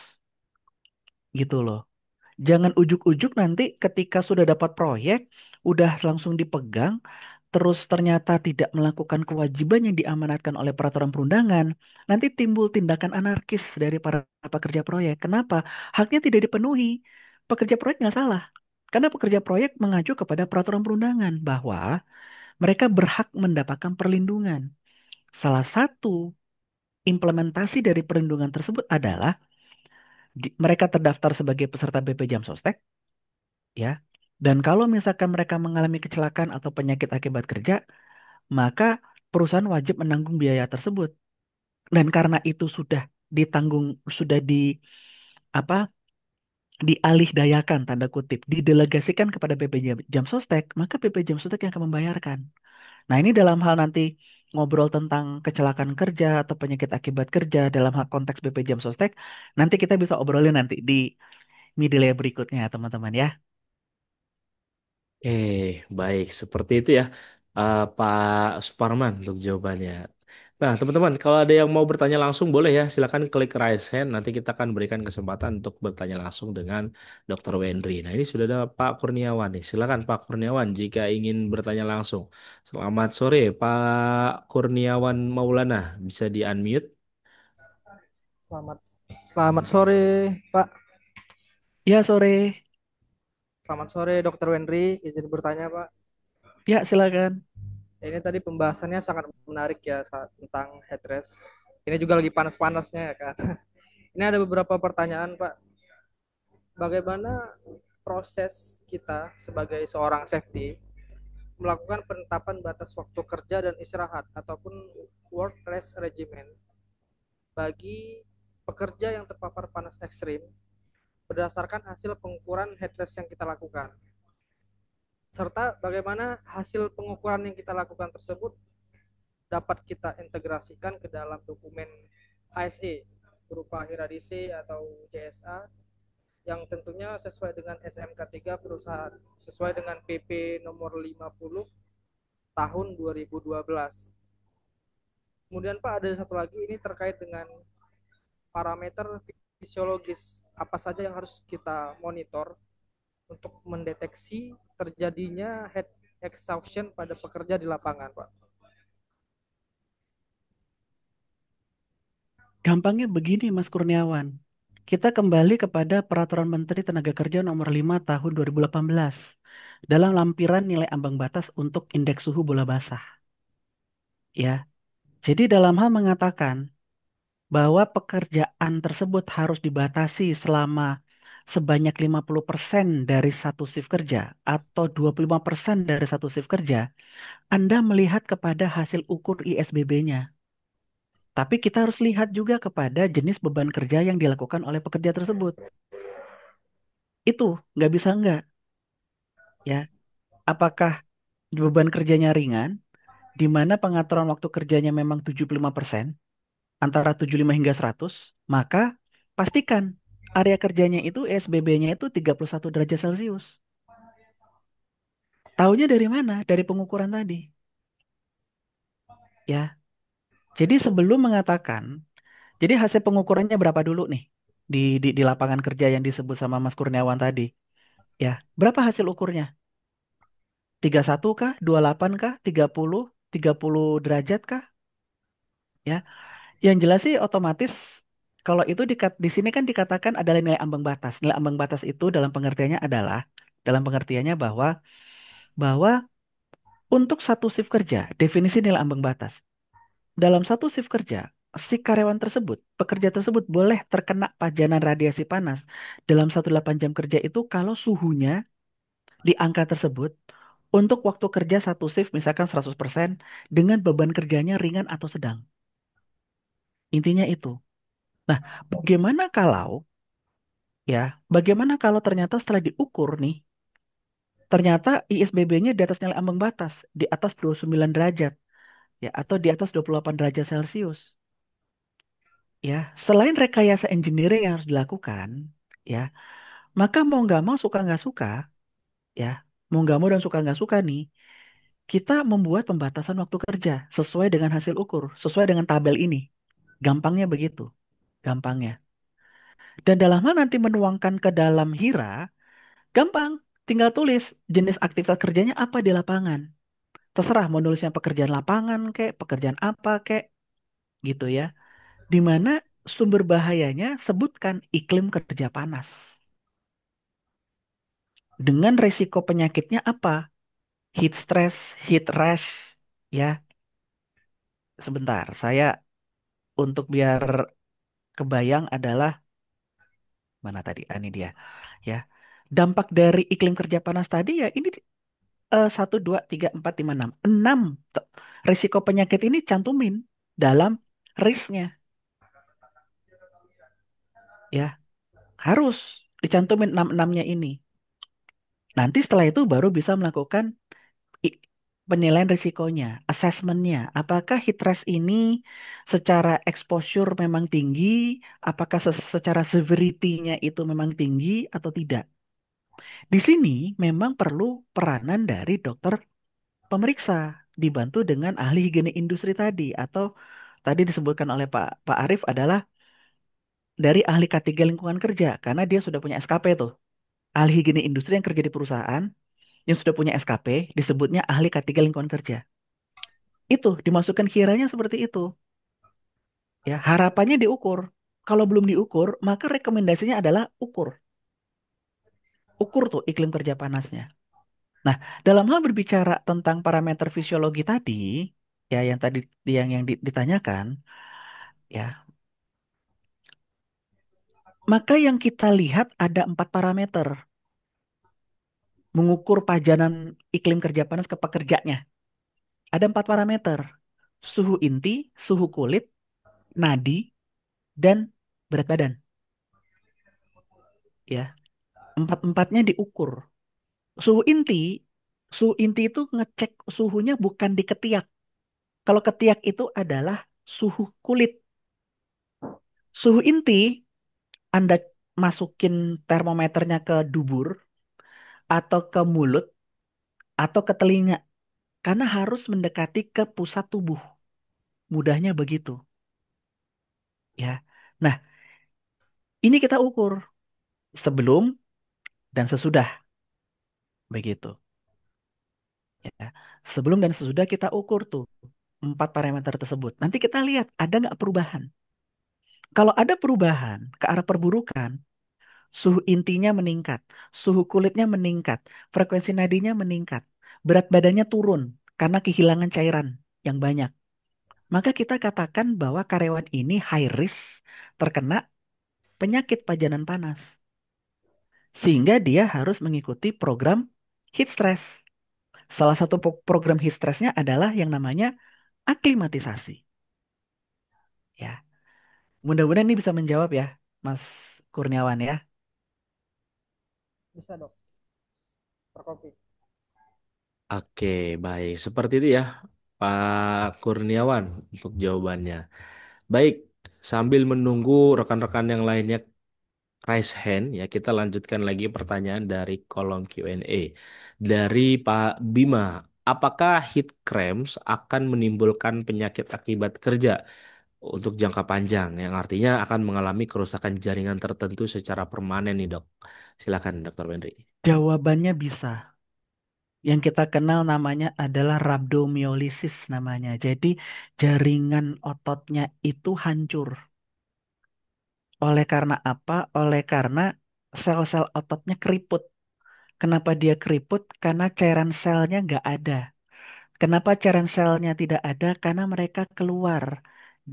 Gitu loh. Jangan ujuk-ujuk nanti ketika sudah dapat proyek, udah langsung dipegang, terus ternyata tidak melakukan kewajiban yang diamanatkan oleh peraturan perundangan, nanti timbul tindakan anarkis dari para pekerja proyek. Kenapa? Haknya tidak dipenuhi. Pekerja proyek nggak salah. Karena pekerja proyek mengacu kepada peraturan perundangan bahwa mereka berhak mendapatkan perlindungan. Salah satu implementasi dari perlindungan tersebut adalah mereka terdaftar sebagai peserta BP Jam Sostek, ya. Dan kalau misalkan mereka mengalami kecelakaan atau penyakit akibat kerja, maka perusahaan wajib menanggung biaya tersebut. Dan karena itu sudah ditanggung, sudah di apa dialih dayakan tanda kutip, didelegasikan kepada BP Jam Sostek, maka BP Jam Sostek yang akan membayarkan. Nah, ini dalam hal nanti ngobrol tentang kecelakaan kerja atau penyakit akibat kerja dalam hal konteks BP Jam Sostek, nanti kita bisa obrolin nanti di middle berikutnya, teman-teman ya. Baik, seperti itu ya, Pak Suparman untuk jawabannya. Nah, teman-teman, kalau ada yang mau bertanya langsung boleh ya, silakan klik raise hand. Nanti kita akan berikan kesempatan untuk bertanya langsung dengan Dr. Wendri. Nah, ini sudah ada Pak Kurniawan nih. Silakan Pak Kurniawan jika ingin bertanya langsung. Selamat sore, Pak Kurniawan Maulana. Bisa di-unmute? Selamat selamat sore, Pak. Ya, sore. Selamat sore, Dokter Wendri. Izin bertanya, Pak. Ya, silakan. Ini tadi pembahasannya sangat menarik ya tentang headrest. Ini juga lagi panas-panasnya ya, Kak. Ini ada beberapa pertanyaan, Pak. Bagaimana proses kita sebagai seorang safety melakukan penetapan batas waktu kerja dan istirahat ataupun work rest regimen bagi pekerja yang terpapar panas ekstrim berdasarkan hasil pengukuran headrest yang kita lakukan, serta bagaimana hasil pengukuran yang kita lakukan tersebut dapat kita integrasikan ke dalam dokumen HSE berupa HIRADC atau JSA yang tentunya sesuai dengan SMK 3 perusahaan, sesuai dengan PP nomor 50 tahun 2012. Kemudian Pak, ada satu lagi, ini terkait dengan parameter fisiologis apa saja yang harus kita monitor untuk mendeteksi terjadinya head exhaustion pada pekerja di lapangan, Pak. Gampangnya begini, Mas Kurniawan. Kita kembali kepada Peraturan Menteri Tenaga Kerja Nomor 5 Tahun 2018 dalam lampiran nilai ambang batas untuk indeks suhu bola basah. Ya, jadi dalam hal mengatakan bahwa pekerjaan tersebut harus dibatasi selama sebanyak 50% dari satu shift kerja atau 25% dari satu shift kerja, Anda melihat kepada hasil ukur ISBB-nya. Tapi kita harus lihat juga kepada jenis beban kerja yang dilakukan oleh pekerja tersebut. Itu nggak bisa nggak, ya. Apakah beban kerjanya ringan, di mana pengaturan waktu kerjanya memang 75%, antara 75 hingga 100, maka pastikan area kerjanya itu SBB-nya itu 31 derajat Celcius. Taunya dari mana? Dari pengukuran tadi. Ya, jadi sebelum mengatakan, jadi hasil pengukurannya berapa dulu nih di lapangan kerja yang disebut sama Mas Kurniawan tadi? Ya, berapa hasil ukurnya? 31 kah? 28 kah? 30 derajat kah? Ya, yang jelas sih otomatis kalau itu di sini kan dikatakan adalah nilai ambang batas. Nilai ambang batas itu dalam pengertiannya bahwa untuk satu shift kerja, definisi nilai ambang batas. Dalam satu shift kerja, si karyawan tersebut, pekerja tersebut boleh terkena pajanan radiasi panas dalam 18 jam kerja itu kalau suhunya di angka tersebut untuk waktu kerja satu shift misalkan 100% dengan beban kerjanya ringan atau sedang. Intinya itu. Nah, bagaimana kalau ya, bagaimana kalau ternyata setelah diukur nih, ternyata ISBB-nya di atas nilai ambang batas, di atas 29 derajat, ya, atau di atas 28 derajat Celcius. Ya, selain rekayasa engineering yang harus dilakukan, ya, maka mau nggak mau suka nggak suka, ya, mau nggak mau dan suka nggak suka nih, kita membuat pembatasan waktu kerja sesuai dengan hasil ukur, sesuai dengan tabel ini. Gampangnya begitu, gampangnya. Dan dalam hal nanti menuangkan ke dalam HIRA, gampang. Tinggal tulis jenis aktivitas kerjanya apa di lapangan. Terserah mau nulisnya pekerjaan lapangan kek, pekerjaan apa kek, gitu ya. Di mana sumber bahayanya sebutkan iklim kerja panas. Dengan resiko penyakitnya apa? Heat stress, heat rash, ya. Sebentar, saya untuk biar kebayang adalah mana tadi? Ah, ini dia, ya. Dampak dari iklim kerja panas tadi ya ini 1, 2, 3, 4, 5, 6. 6 risiko penyakit ini cantumin dalam risknya, ya. Harus dicantumin 6-6-nya ini. Nanti setelah itu baru bisa melakukan i- penilaian risikonya, assessmentnya. Apakah heat stress ini secara exposure memang tinggi, apakah secara severity-nya itu memang tinggi atau tidak. Di sini memang perlu peranan dari dokter pemeriksa dibantu dengan ahli higiene industri tadi atau tadi disebutkan oleh Pak Arif adalah dari ahli K3 lingkungan kerja karena dia sudah punya SKP tuh. Ahli higiene industri yang kerja di perusahaan yang sudah punya SKP disebutnya ahli K3 lingkungan kerja. Itu dimasukkan kiranya seperti itu. Ya, harapannya diukur. Kalau belum diukur, maka rekomendasinya adalah ukur. Ukur tuh iklim kerja panasnya. Nah, dalam hal berbicara tentang parameter fisiologi tadi, ya yang tadi ditanyakan, ya, maka yang kita lihat ada 4 parameter mengukur pajanan iklim kerja panas ke pekerjanya. Ada 4 parameter. Suhu inti, suhu kulit, nadi, dan berat badan. Ya, empat-empatnya diukur. Suhu inti, suhu inti itu ngecek suhunya bukan di ketiak. Kalau ketiak itu adalah suhu kulit. Suhu inti, Anda masukin termometernya ke dubur, atau ke mulut, atau ke telinga. Karena harus mendekati ke pusat tubuh. Mudahnya begitu. Ya. Nah, ini kita ukur sebelum dan sesudah. Begitu. Ya. Sebelum dan sesudah kita ukur tuh 4 parameter tersebut. Nanti kita lihat ada nggak perubahan. Kalau ada perubahan ke arah perburukan, suhu intinya meningkat, suhu kulitnya meningkat, frekuensi nadinya meningkat, berat badannya turun karena kehilangan cairan yang banyak. Maka kita katakan bahwa karyawan ini high risk terkena penyakit pajanan panas. Sehingga dia harus mengikuti program heat stress. Salah satu program heat stressnya adalah yang namanya aklimatisasi. Ya, mudah-mudahan ini bisa menjawab ya, Mas Kurniawan ya. Bisa dok, Prokopi. Oke, baik. Seperti itu ya, Pak Kurniawan untuk jawabannya. Baik, sambil menunggu rekan-rekan yang lainnya raise hand, ya kita lanjutkan lagi pertanyaan dari kolom Q&A. Dari Pak Bima, apakah heat cramps akan menimbulkan penyakit akibat kerja untuk jangka panjang, yang artinya akan mengalami kerusakan jaringan tertentu secara permanen nih dok? Silakan Dokter Wendri. Jawabannya bisa. Yang kita kenal namanya adalah rhabdomyolysis namanya. Jadi jaringan ototnya itu hancur. Oleh karena apa? Oleh karena sel-sel ototnya keriput. Kenapa dia keriput? Karena cairan selnya nggak ada. Kenapa cairan selnya tidak ada? Karena mereka keluar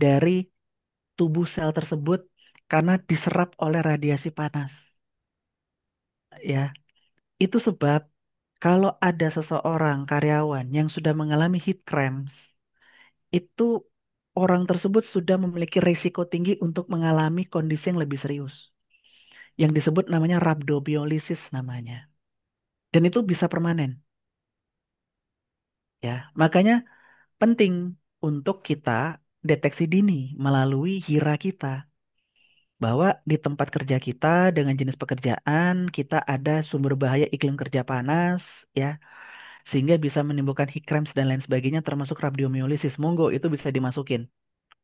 dari tubuh sel tersebut karena diserap oleh radiasi panas. Ya, itu sebab kalau ada seseorang karyawan yang sudah mengalami heat cramps, itu orang tersebut sudah memiliki risiko tinggi untuk mengalami kondisi yang lebih serius. Yang disebut namanya rhabdomyolysis namanya. Dan itu bisa permanen. Ya, makanya penting untuk kita deteksi dini melalui HIRA kita. Bahwa di tempat kerja kita dengan jenis pekerjaan kita ada sumber bahaya iklim kerja panas ya sehingga bisa menimbulkan heat cramps dan lain sebagainya termasuk rhabdomyolysis. Monggo itu bisa dimasukin.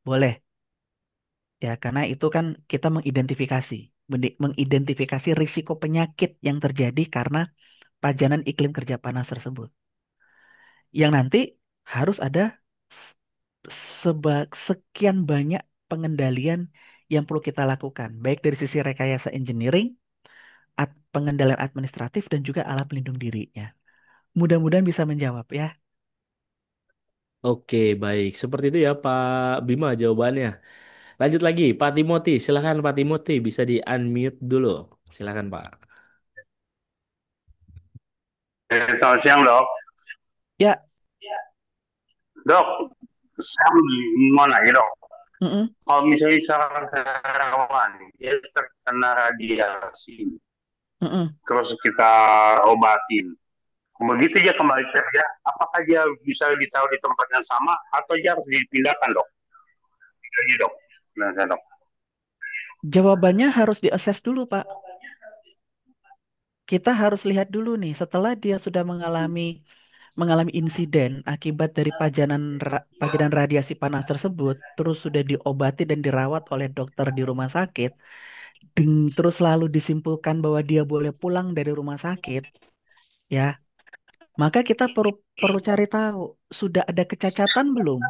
Boleh ya karena itu kan kita mengidentifikasi risiko penyakit yang terjadi karena pajanan iklim kerja panas tersebut. Yang nanti harus ada sekian banyak pengendalian yang perlu kita lakukan, baik dari sisi rekayasa engineering, pengendalian administratif, dan juga alat pelindung dirinya. Mudah-mudahan bisa menjawab ya. Oke, baik. Seperti itu ya Pak Bima jawabannya. Lanjut lagi, Pak Timothy. Silakan Pak Timothy, bisa di-unmute dulu. Silakan Pak. Selamat siang dok. Ya, Dok, saya mau nanya dok. mm-mm, Kalau misalnya seorang karyawan dia terkena radiasi, mm-mm. terus kita obatin, begitu dia kembali kerja, apakah dia bisa ditaruh di tempat yang sama atau dia harus dipindahkan dok? Jadi dok, nah, dok. Jawabannya harus diakses dulu, Pak. Kita harus lihat dulu nih, setelah dia sudah mengalami mengalami insiden akibat dari pajanan radiasi panas tersebut, terus sudah diobati dan dirawat oleh dokter di rumah sakit, terus lalu disimpulkan bahwa dia boleh pulang dari rumah sakit, ya, maka kita perlu perlu cari tahu sudah ada kecacatan belum.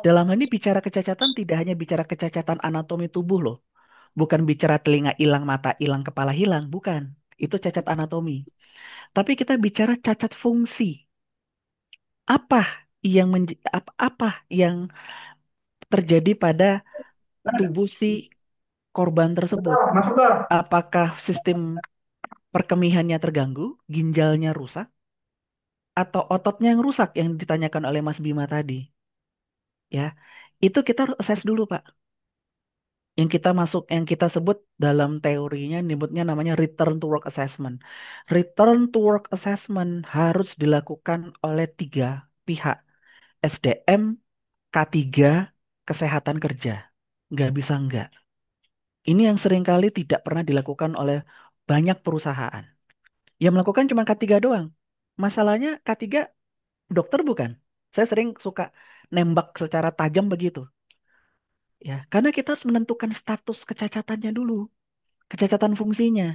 Dalam hal ini bicara kecacatan tidak hanya bicara kecacatan anatomi tubuh loh, bukan bicara telinga hilang, mata hilang, kepala hilang, bukan. Itu cacat anatomi. Tapi kita bicara cacat fungsi. Apa apa yang terjadi pada tubuh si korban tersebut? Apakah sistem perkemihannya terganggu, ginjalnya rusak, atau ototnya yang rusak yang ditanyakan oleh Mas Bima tadi? Ya, itu kita harus assess dulu, Pak. Yang kita sebut dalam teorinya, nyebutnya namanya return to work assessment. Return to work assessment harus dilakukan oleh tiga pihak, SDM, K3, kesehatan kerja. Nggak bisa nggak. Ini yang seringkali tidak pernah dilakukan oleh banyak perusahaan. Yang melakukan cuma K3 doang. Masalahnya K3 dokter bukan. Saya sering suka nembak secara tajam begitu. Ya, karena kita harus menentukan status kecacatannya dulu, kecacatan fungsinya.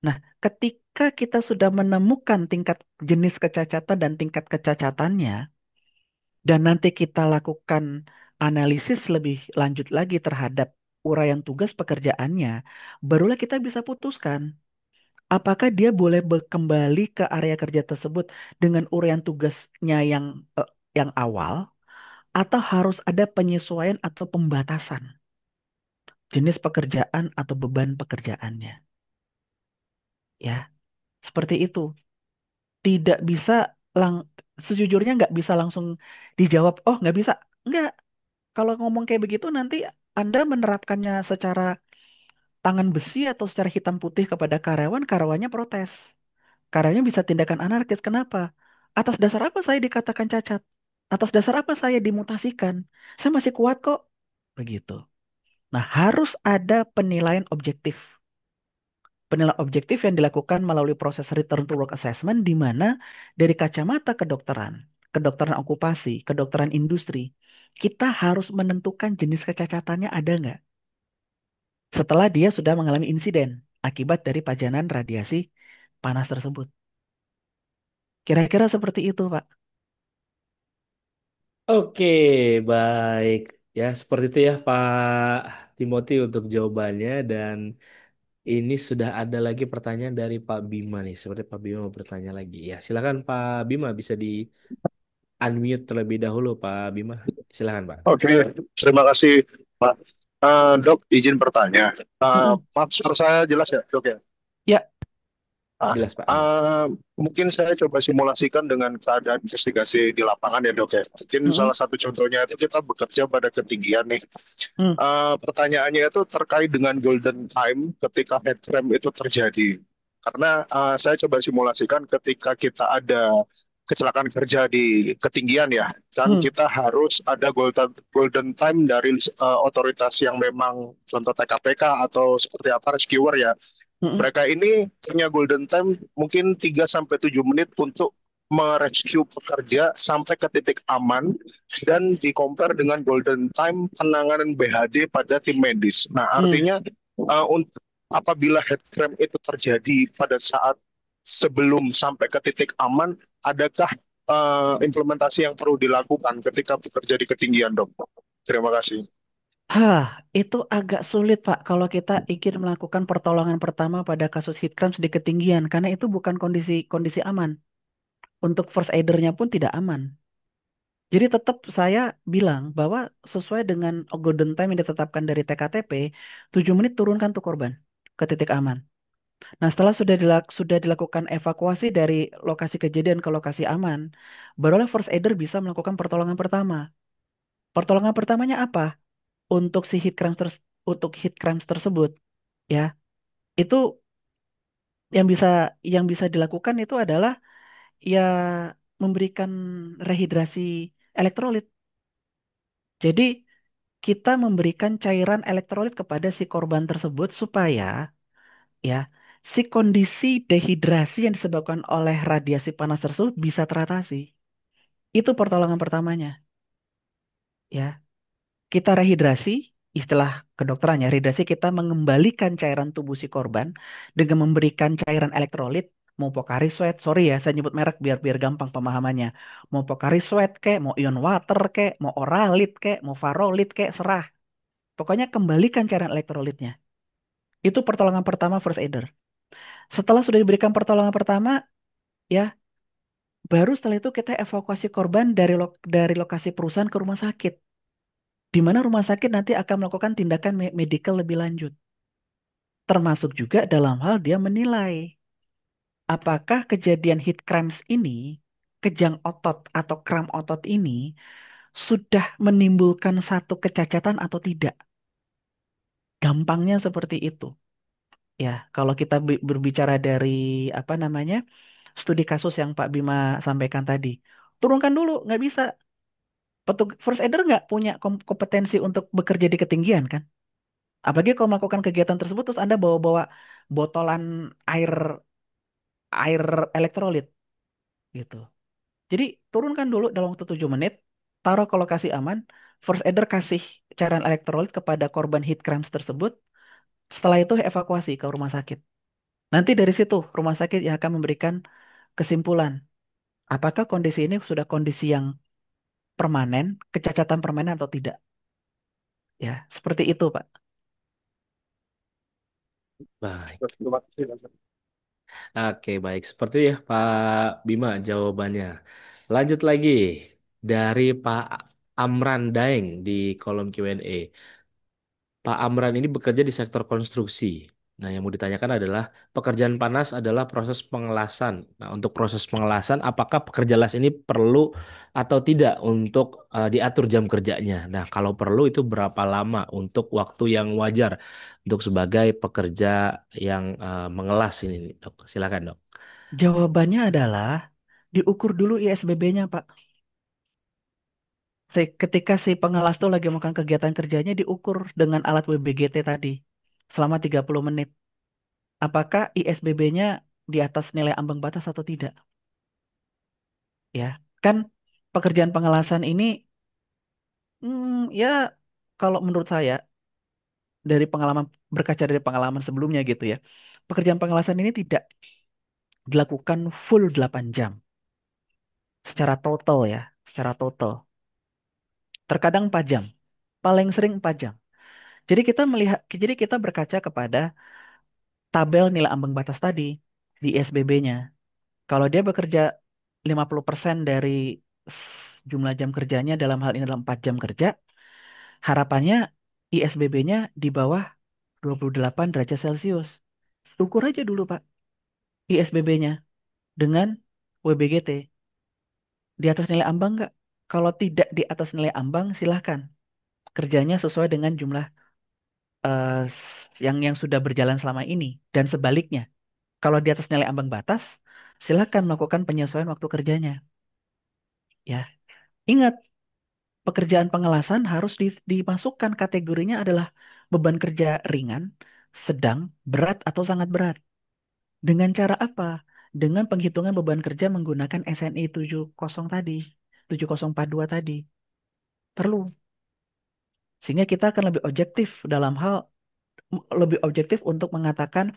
Nah, ketika kita sudah menemukan tingkat jenis kecacatan dan tingkat kecacatannya, dan nanti kita lakukan analisis lebih lanjut lagi terhadap uraian tugas pekerjaannya, barulah kita bisa putuskan apakah dia boleh kembali ke area kerja tersebut dengan uraian tugasnya yang awal, atau harus ada penyesuaian atau pembatasan jenis pekerjaan atau beban pekerjaannya. Ya, seperti itu. Tidak bisa lang sejujurnya nggak bisa langsung dijawab, oh nggak bisa. Nggak. Kalau ngomong kayak begitu nanti Anda menerapkannya secara tangan besi atau secara hitam putih kepada karyawan, karyawannya protes. Karyawannya bisa tindakan anarkis. Kenapa? Atas dasar apa saya dikatakan cacat? Atas dasar apa saya dimutasikan? Saya masih kuat kok. Begitu. Nah, harus ada penilaian objektif. Penilaian objektif yang dilakukan melalui proses return to work assessment di mana dari kacamata kedokteran okupasi, kedokteran industri, kita harus menentukan jenis kecacatannya ada nggak setelah dia sudah mengalami insiden akibat dari pajanan radiasi panas tersebut. Kira-kira seperti itu, Pak. Oke, baik. Ya, seperti itu ya Pak Timothy untuk jawabannya dan ini sudah ada lagi pertanyaan dari Pak Bima nih. Seperti Pak Bima mau bertanya lagi. Ya, silakan Pak Bima bisa di unmute terlebih dahulu Pak Bima. Silakan Pak. Oke, terima kasih, Pak. Dok, izin bertanya. Mm-mm. Maaf, suara saya jelas ya, Dok ya? Ya, Ah, Jelas Pak, jelas. ah, Mungkin saya coba simulasikan dengan keadaan investigasi di lapangan ya, Dok ya. Mungkin mm-mm, salah satu contohnya itu kita bekerja pada ketinggian nih. mm, Pertanyaannya itu terkait dengan golden time ketika head cramp itu terjadi. Karena saya coba simulasikan ketika kita ada kecelakaan kerja di ketinggian ya, kan mm, kita harus ada golden time dari otoritas yang memang contoh TKPK atau seperti apa rescuer ya. mm-mm, Mereka ini punya golden time mungkin 3 sampai 7 menit untuk merescue pekerja sampai ke titik aman dan di-compare dengan golden time penanganan BHD pada tim medis. Nah, mm. artinya untuk apabila head cramp itu terjadi pada saat sebelum sampai ke titik aman, adakah implementasi yang perlu dilakukan ketika bekerja di ketinggian, Dok? Terima kasih. Itu agak sulit, Pak, kalau kita ingin melakukan pertolongan pertama pada kasus heat cramps di ketinggian, karena itu bukan kondisi kondisi aman. Untuk first aider-nya pun tidak aman. Jadi tetap saya bilang bahwa sesuai dengan golden time yang ditetapkan dari TKTP, 7 menit turunkan tuh korban ke titik aman. Nah, setelah sudah dilakukan evakuasi dari lokasi kejadian ke lokasi aman, barulah first aider bisa melakukan pertolongan pertama. Pertolongan pertamanya apa? Untuk si untuk heat cramps tersebut, ya. Itu yang bisa dilakukan itu adalah ya memberikan rehidrasi elektrolit. Jadi kita memberikan cairan elektrolit kepada si korban tersebut supaya ya si kondisi dehidrasi yang disebabkan oleh radiasi panas tersebut bisa teratasi. Itu pertolongan pertamanya, ya. Kita rehidrasi, istilah kedokterannya, rehidrasi kita mengembalikan cairan tubuh si korban dengan memberikan cairan elektrolit, mau Pocari Sweat, sorry ya, saya nyebut merek biar biar gampang pemahamannya. Mau Pocari Sweat kek, mau Ion Water kek, mau Oralit kek, mau Farolit kek, serah. Pokoknya kembalikan cairan elektrolitnya. Itu pertolongan pertama first aider. Setelah sudah diberikan pertolongan pertama, ya, baru setelah itu kita evakuasi korban dari lokasi perusahaan ke rumah sakit. Di mana rumah sakit nanti akan melakukan tindakan medikal lebih lanjut. Termasuk juga dalam hal dia menilai apakah kejadian heat cramps ini, kejang otot atau kram otot ini sudah menimbulkan satu kecacatan atau tidak. Gampangnya seperti itu. Ya, kalau kita berbicara dari apa namanya studi kasus yang Pak Bima sampaikan tadi, turunkan dulu, nggak bisa. First aider nggak punya kompetensi untuk bekerja di ketinggian kan? Apalagi kalau melakukan kegiatan tersebut terus Anda bawa-bawa botolan air air elektrolit gitu. Jadi turunkan dulu dalam waktu 7 menit, taruh ke lokasi aman, first aider kasih cairan elektrolit kepada korban heat cramps tersebut. Setelah itu evakuasi ke rumah sakit. Nanti dari situ rumah sakit yang akan memberikan kesimpulan apakah kondisi ini sudah kondisi yang permanen, kecacatan permanen atau tidak. Ya, seperti itu, Pak. Baik. Terima kasih, Mas. Oke, baik. Seperti ya Pak Bima jawabannya. Lanjut lagi dari Pak Amran Daeng di kolom Q&A. Pak Amran ini bekerja di sektor konstruksi. Nah, yang mau ditanyakan adalah pekerjaan panas adalah proses pengelasan. Nah, untuk proses pengelasan, apakah pekerja las ini perlu atau tidak untuk diatur jam kerjanya? Nah, kalau perlu itu berapa lama untuk waktu yang wajar untuk sebagai pekerja yang mengelas ini, Dok? Silakan, Dok. Jawabannya adalah diukur dulu ISBB-nya, Pak. Ketika si pengalas tuh lagi melakukan kegiatan kerjanya diukur dengan alat WBGT tadi selama 30 menit. Apakah ISBB-nya di atas nilai ambang batas atau tidak? Ya, kan pekerjaan pengelasan ini ya kalau menurut saya dari pengalaman berkaca dari pengalaman sebelumnya gitu ya. Pekerjaan pengelasan ini tidak dilakukan full 8 jam secara total ya, secara total. Terkadang 4 jam, paling sering 4 jam. Jadi kita berkaca kepada tabel nilai ambang batas tadi di ISBB-nya. Kalau dia bekerja 50% dari jumlah jam kerjanya dalam hal ini dalam 4 jam kerja, harapannya ISBB-nya di bawah 28 derajat Celcius. Ukur aja dulu, Pak, ISBB-nya dengan WBGT. Di atas nilai ambang nggak? Kalau tidak di atas nilai ambang, silahkan. Kerjanya sesuai dengan jumlah yang sudah berjalan selama ini. Dan sebaliknya, kalau di atas nilai ambang batas, silahkan melakukan penyesuaian waktu kerjanya. Ya, ingat, pekerjaan pengelasan harus dimasukkan kategorinya adalah beban kerja ringan, sedang, berat, atau sangat berat. Dengan cara apa? Dengan penghitungan beban kerja menggunakan SNI 70 tadi, 7042 tadi. Perlu. Sehingga kita akan lebih objektif untuk mengatakan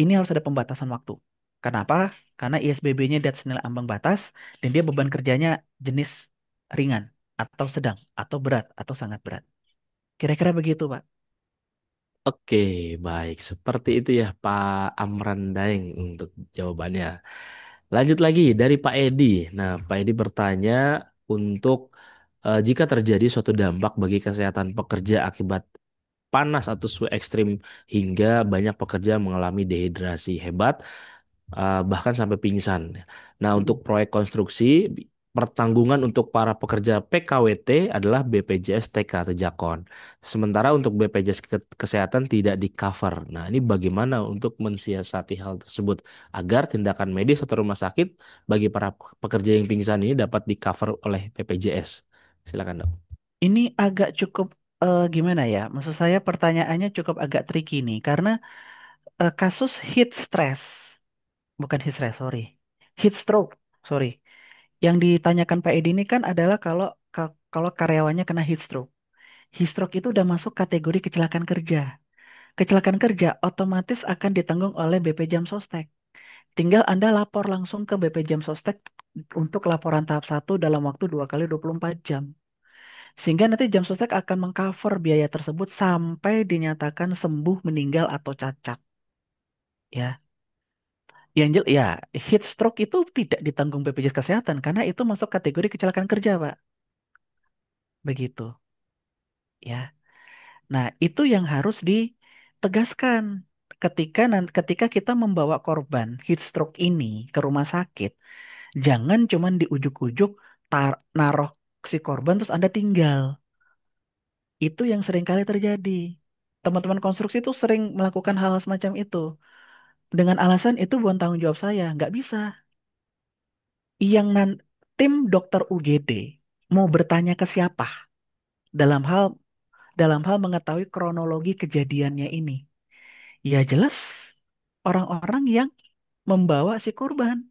ini harus ada pembatasan waktu. Kenapa? Karena ISBB-nya di atas nilai ambang batas dan dia beban kerjanya jenis ringan atau sedang atau berat atau sangat berat. Kira-kira begitu, Pak. Oke, baik. Seperti itu ya Pak Amran Daeng untuk jawabannya. Lanjut lagi dari Pak Edi. Nah, Pak Edi bertanya untuk jika terjadi suatu dampak bagi kesehatan pekerja akibat panas atau suhu ekstrim hingga banyak pekerja mengalami dehidrasi hebat, bahkan sampai pingsan. Nah, untuk Mm-mm. proyek konstruksi, pertanggungan untuk para pekerja PKWT adalah BPJS TK atau Jakon. Sementara untuk BPJS Kesehatan tidak di cover. Nah, ini bagaimana untuk mensiasati hal tersebut agar tindakan medis atau rumah sakit bagi para pekerja yang pingsan ini dapat di cover oleh BPJS. Silakan, Dok. Ini agak cukup gimana ya? Maksud saya pertanyaannya cukup agak tricky nih karena kasus heat stress, bukan heat stress, sorry, heat stroke, sorry. Yang ditanyakan Pak Edi ini kan adalah kalau karyawannya kena heat stroke. Heat stroke itu udah masuk kategori kecelakaan kerja. Kecelakaan kerja otomatis akan ditanggung oleh BP Jam Sostek. Tinggal Anda lapor langsung ke BP Jam Sostek untuk laporan tahap 1 dalam waktu 2 kali 24 jam. Sehingga nanti Jam Sostek akan mengcover biaya tersebut sampai dinyatakan sembuh, meninggal, atau cacat. Ya, ya, heat stroke itu tidak ditanggung BPJS Kesehatan karena itu masuk kategori kecelakaan kerja, Pak. Begitu. Ya. Nah, itu yang harus ditegaskan ketika kita membawa korban heat stroke ini ke rumah sakit. Jangan cuman di ujuk-ujuk naruh si korban terus Anda tinggal. Itu yang sering kali terjadi. Teman-teman konstruksi itu sering melakukan hal semacam itu. Dengan alasan itu bukan tanggung jawab saya. Nggak bisa. Yang tim dokter UGD mau bertanya ke siapa dalam hal mengetahui kronologi kejadiannya ini. Ya jelas orang-orang yang membawa si korban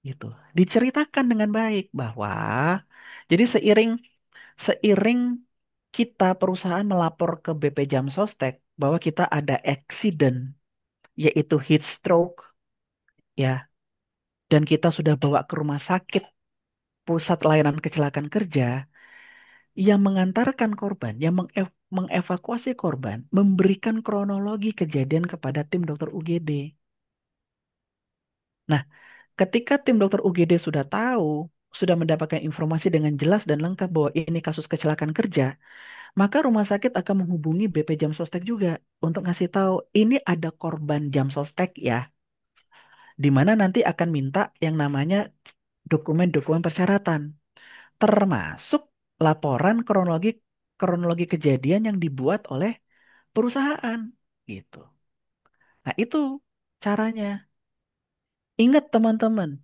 gitu. Diceritakan dengan baik bahwa jadi seiring kita perusahaan melapor ke BP Jam Sostek bahwa kita ada accident yaitu heat stroke ya, dan kita sudah bawa ke rumah sakit pusat layanan kecelakaan kerja, yang mengantarkan korban, yang mengevakuasi korban, memberikan kronologi kejadian kepada tim dokter UGD. Nah, ketika tim dokter UGD sudah tahu, sudah mendapatkan informasi dengan jelas dan lengkap bahwa ini kasus kecelakaan kerja, maka rumah sakit akan menghubungi BP Jam Sostek juga untuk ngasih tahu ini ada korban Jam Sostek ya, di mana nanti akan minta yang namanya dokumen-dokumen persyaratan, termasuk laporan kronologi kronologi kejadian yang dibuat oleh perusahaan gitu. Nah, itu caranya. Ingat teman-teman,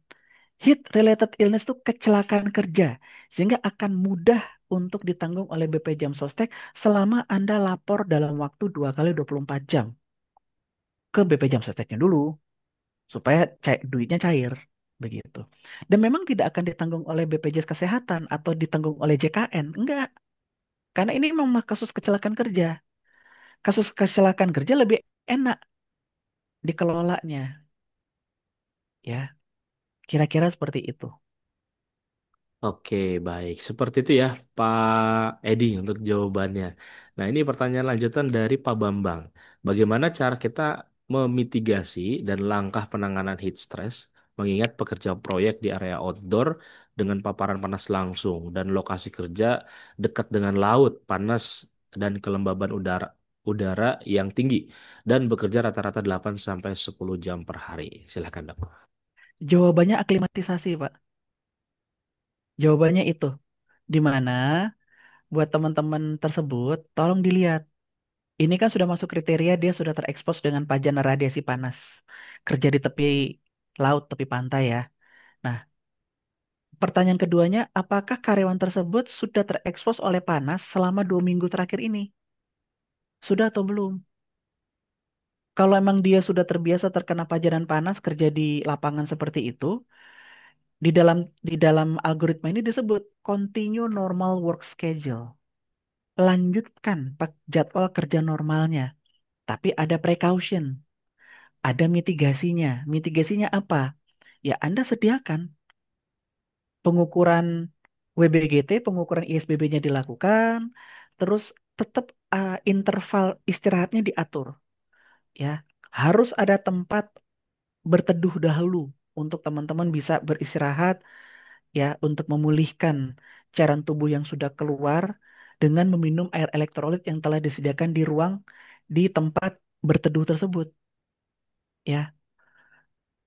heat related illness itu kecelakaan kerja sehingga akan mudah untuk ditanggung oleh BP Jam Sostek selama Anda lapor dalam waktu 2 kali 24 jam ke BP Jam Sosteknya dulu supaya duitnya cair begitu. Dan memang tidak akan ditanggung oleh BPJS Kesehatan atau ditanggung oleh JKN, enggak. Karena ini memang kasus kecelakaan kerja. Kasus kecelakaan kerja lebih enak dikelolanya, ya. Kira-kira seperti itu. Oke, baik. Seperti itu ya, Pak Edi untuk jawabannya. Nah, ini pertanyaan lanjutan dari Pak Bambang. Bagaimana cara kita memitigasi dan langkah penanganan heat stress, mengingat pekerja proyek di area outdoor dengan paparan panas langsung dan lokasi kerja dekat dengan laut, panas dan kelembaban udara yang tinggi dan bekerja rata-rata 8 sampai 10 jam per hari. Silakan, Dok. Jawabannya aklimatisasi, Pak. Jawabannya itu. Di mana buat teman-teman tersebut, tolong dilihat. Ini kan sudah masuk kriteria dia sudah terekspos dengan pajan radiasi panas. Kerja di tepi laut, tepi pantai ya. Nah, pertanyaan keduanya, apakah karyawan tersebut sudah terekspos oleh panas selama 2 minggu terakhir ini? Sudah atau belum? Kalau emang dia sudah terbiasa terkena pajanan panas kerja di lapangan seperti itu, di dalam algoritma ini disebut continue normal work schedule. Lanjutkan jadwal kerja normalnya, tapi ada precaution, ada mitigasinya. Mitigasinya apa? Ya, Anda sediakan pengukuran WBGT, pengukuran ISBB-nya dilakukan, terus tetap interval istirahatnya diatur, ya. Harus ada tempat berteduh dahulu untuk teman-teman bisa beristirahat, ya, untuk memulihkan cairan tubuh yang sudah keluar dengan meminum air elektrolit yang telah disediakan di ruang di tempat berteduh tersebut, ya.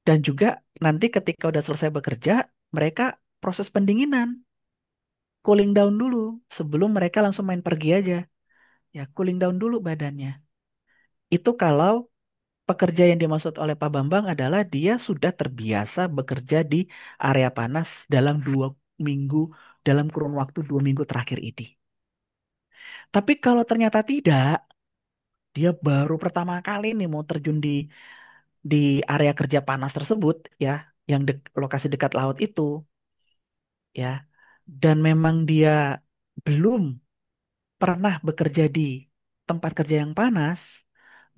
Dan juga nanti ketika udah selesai bekerja, mereka proses pendinginan, cooling down dulu sebelum mereka langsung main pergi aja. Ya, cooling down dulu badannya. Itu kalau pekerja yang dimaksud oleh Pak Bambang adalah dia sudah terbiasa bekerja di area panas minggu, dalam kurun waktu 2 minggu terakhir ini. Tapi kalau ternyata tidak, Dia baru pertama kali nih mau terjun di area kerja panas tersebut ya, yang lokasi dekat laut itu ya. Dan memang dia belum pernah bekerja di tempat kerja yang panas,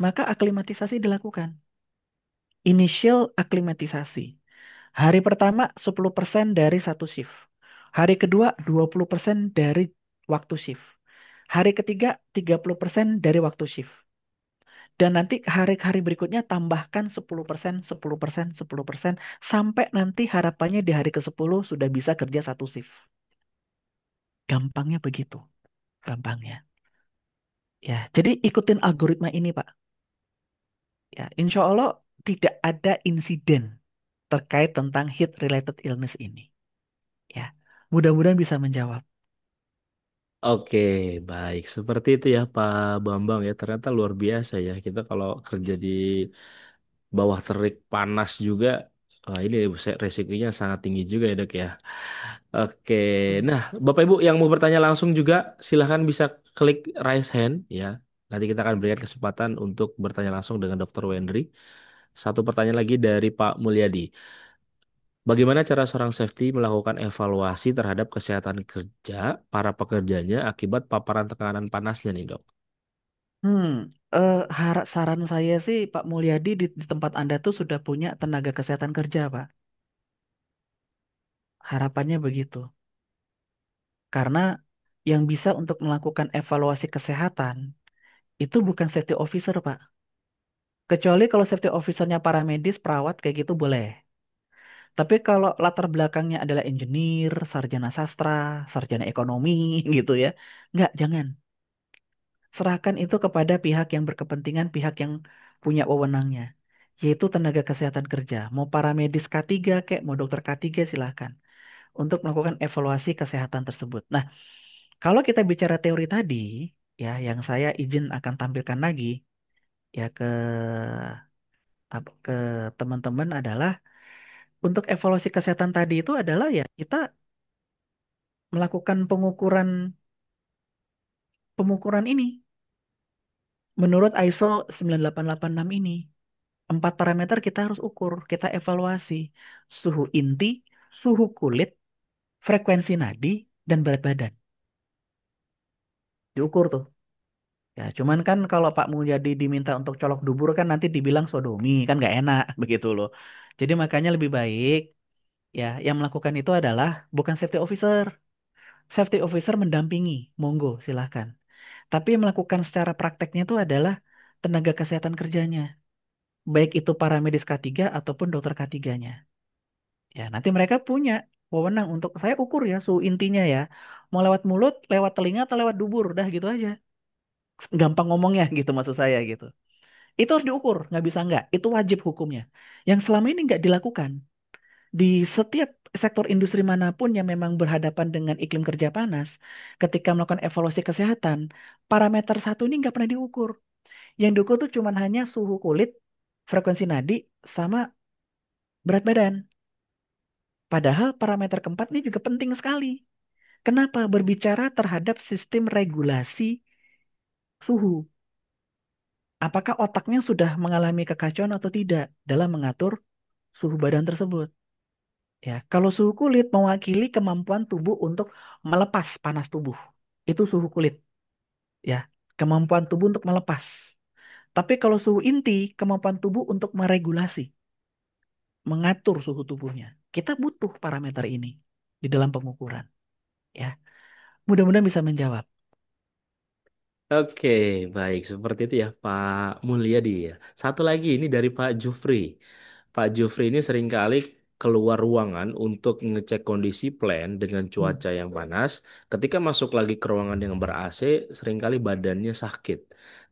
maka aklimatisasi dilakukan. Initial aklimatisasi. Hari pertama 10% dari satu shift. Hari kedua 20% dari waktu shift. Hari ketiga 30% dari waktu shift. Dan nanti hari-hari berikutnya tambahkan 10%, 10%, 10%, sampai nanti harapannya di hari ke-10 sudah bisa kerja satu shift. Gampangnya begitu, gampangnya. Ya, jadi ikutin algoritma ini, Pak. Ya, insya Allah tidak ada insiden terkait tentang heat related illness ini. Ya, mudah-mudahan bisa menjawab. Oke, baik. Seperti itu ya Pak Bambang ya. Ternyata luar biasa ya. Kita kalau kerja di bawah terik panas juga, wah ini resikonya sangat tinggi juga ya dok ya. Oke, Hmm. nah Bapak Ibu yang mau bertanya langsung juga silahkan bisa klik raise hand ya. Nanti kita akan berikan kesempatan untuk bertanya langsung dengan Dr. Wendri. Satu pertanyaan lagi dari Pak Mulyadi. Bagaimana cara seorang safety melakukan evaluasi terhadap kesehatan kerja para pekerjanya akibat paparan tekanan panasnya nih dok? Hmm, saran saya sih Pak Mulyadi di tempat Anda tuh sudah punya tenaga kesehatan kerja, Pak. Harapannya begitu. Karena yang bisa untuk melakukan evaluasi kesehatan itu bukan safety officer, Pak. Kecuali kalau safety officernya para medis, perawat kayak gitu boleh. Tapi kalau latar belakangnya adalah engineer, sarjana sastra, sarjana ekonomi gitu ya. Nggak, jangan. Serahkan itu kepada pihak yang berkepentingan, pihak yang punya wewenangnya. Yaitu tenaga kesehatan kerja. Mau paramedis K3 kek, mau dokter K3 silahkan. Untuk melakukan evaluasi kesehatan tersebut. Nah, kalau kita bicara teori tadi, ya yang saya izin akan tampilkan lagi ya ke teman-teman adalah untuk evaluasi kesehatan tadi itu adalah ya kita melakukan pengukuran ini menurut ISO 9886 ini. Empat parameter kita harus ukur, kita evaluasi. Suhu inti, suhu kulit, frekuensi nadi, dan berat badan. Diukur tuh. Ya, cuman kan kalau Pak Mulyadi diminta untuk colok dubur kan nanti dibilang sodomi, kan nggak enak begitu loh. Jadi makanya lebih baik ya yang melakukan itu adalah bukan safety officer. Safety officer mendampingi, monggo silahkan. Tapi yang melakukan secara prakteknya itu adalah tenaga kesehatan kerjanya. Baik itu para medis K3 ataupun dokter K3-nya. Ya, nanti mereka punya wewenang untuk saya ukur ya suhu intinya ya. Mau lewat mulut, lewat telinga atau lewat dubur, udah gitu aja. Gampang ngomongnya gitu maksud saya gitu. Itu harus diukur, nggak bisa nggak. Itu wajib hukumnya. Yang selama ini nggak dilakukan. Di setiap sektor industri manapun yang memang berhadapan dengan iklim kerja panas, ketika melakukan evaluasi kesehatan, parameter satu ini nggak pernah diukur. Yang diukur tuh cuman hanya suhu kulit, frekuensi nadi, sama berat badan. Padahal parameter keempat ini juga penting sekali. Kenapa? Berbicara terhadap sistem regulasi suhu. Apakah otaknya sudah mengalami kekacauan atau tidak dalam mengatur suhu badan tersebut? Ya, kalau suhu kulit mewakili kemampuan tubuh untuk melepas panas tubuh. Itu suhu kulit, ya. Kemampuan tubuh untuk melepas. Tapi kalau suhu inti, kemampuan tubuh untuk meregulasi, mengatur suhu tubuhnya. Kita butuh parameter ini di dalam pengukuran, ya. Mudah-mudahan bisa menjawab. Oke, baik. Seperti itu ya Pak Mulyadi ya. Satu lagi ini dari Pak Jufri. Pak Jufri ini seringkali keluar ruangan untuk ngecek kondisi plan dengan Hmm. cuaca yang panas. Ketika masuk lagi ke ruangan yang ber-AC, seringkali badannya sakit.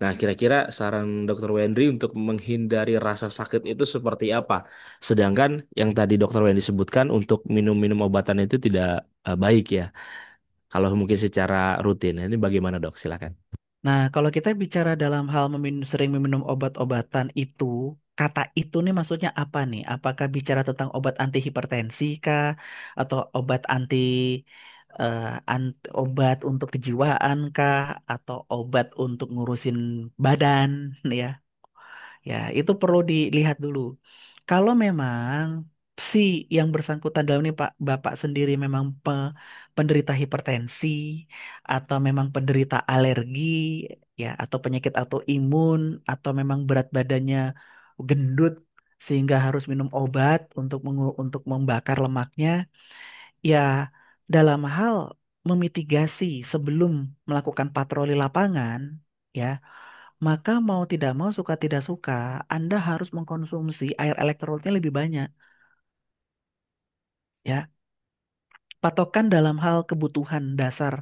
Nah, kira-kira saran Dokter Wendri untuk menghindari rasa sakit itu seperti apa? Sedangkan yang tadi Dokter Wendri sebutkan untuk minum-minum obatan itu tidak baik ya. Kalau mungkin secara rutin. Nah, ini bagaimana dok? Silakan. Nah, kalau kita bicara dalam hal sering meminum obat-obatan itu, kata itu nih maksudnya apa nih? Apakah bicara tentang obat anti hipertensi kah? Atau obat anti obat untuk kejiwaan kah atau obat untuk ngurusin badan ya. Ya, itu perlu dilihat dulu. Kalau memang si yang bersangkutan dalam ini Pak Bapak sendiri memang penderita hipertensi atau memang penderita alergi ya atau penyakit autoimun atau memang berat badannya gendut sehingga harus minum obat untuk untuk membakar lemaknya, ya dalam hal memitigasi sebelum melakukan patroli lapangan, ya maka mau tidak mau suka tidak suka, Anda harus mengkonsumsi air elektrolitnya lebih banyak. Ya, patokan dalam hal kebutuhan dasar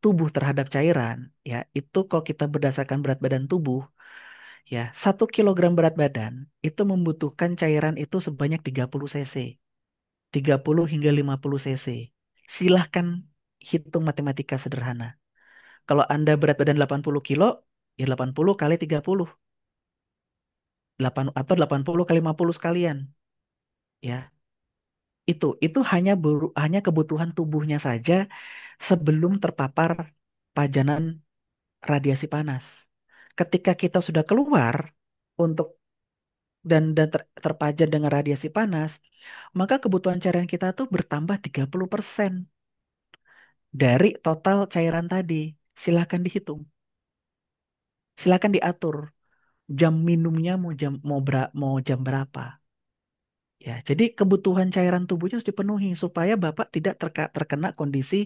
tubuh terhadap cairan, ya itu kalau kita berdasarkan berat badan tubuh, ya 1 kilogram berat badan itu membutuhkan cairan itu sebanyak 30 cc, 30 hingga 50 cc. Silahkan hitung matematika sederhana. Kalau Anda berat badan 80 kilo, ya 80 kali 30, 8 atau 80 kali 50 sekalian. Ya, itu hanya kebutuhan tubuhnya saja sebelum terpapar pajanan radiasi panas. Ketika kita sudah keluar untuk terpajan dengan radiasi panas, maka kebutuhan cairan kita tuh bertambah 30% dari total cairan tadi. Silakan dihitung, silakan diatur jam minumnya mau jam berapa. Ya, jadi kebutuhan cairan tubuhnya harus dipenuhi supaya Bapak tidak terkena kondisi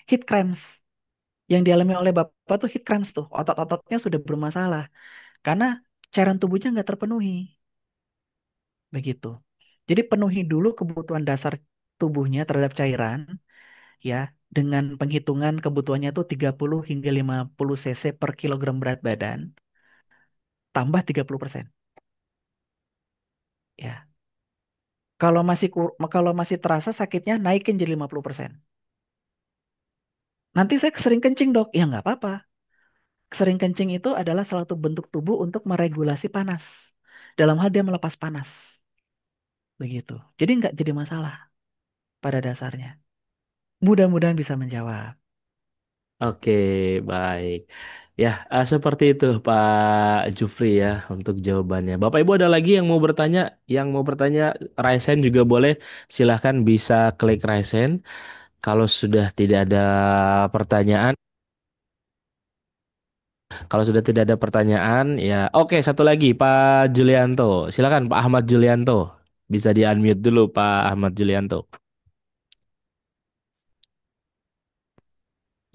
heat cramps. Yang dialami oleh Bapak tuh heat cramps tuh, otot-ototnya sudah bermasalah karena cairan tubuhnya nggak terpenuhi, begitu. Jadi penuhi dulu kebutuhan dasar tubuhnya terhadap cairan, ya, dengan penghitungan kebutuhannya tuh 30 hingga 50 cc per kilogram berat badan, tambah 30%. Ya, kalau masih terasa sakitnya naikin jadi 50%. Nanti saya sering kencing dok, ya nggak apa-apa. Sering kencing itu adalah salah satu bentuk tubuh untuk meregulasi panas. Dalam hal dia melepas panas. Begitu. Jadi nggak jadi masalah pada dasarnya. Mudah-mudahan bisa menjawab. Oke, baik. Ya, seperti itu Pak Jufri ya untuk jawabannya. Bapak Ibu ada lagi yang mau bertanya? Yang mau bertanya, raise hand juga boleh. Silahkan bisa klik raise hand. Kalau sudah tidak ada pertanyaan, kalau sudah tidak ada pertanyaan, ya oke satu lagi Pak Julianto. Silakan Pak Ahmad Julianto. Bisa di unmute dulu Pak Ahmad Julianto.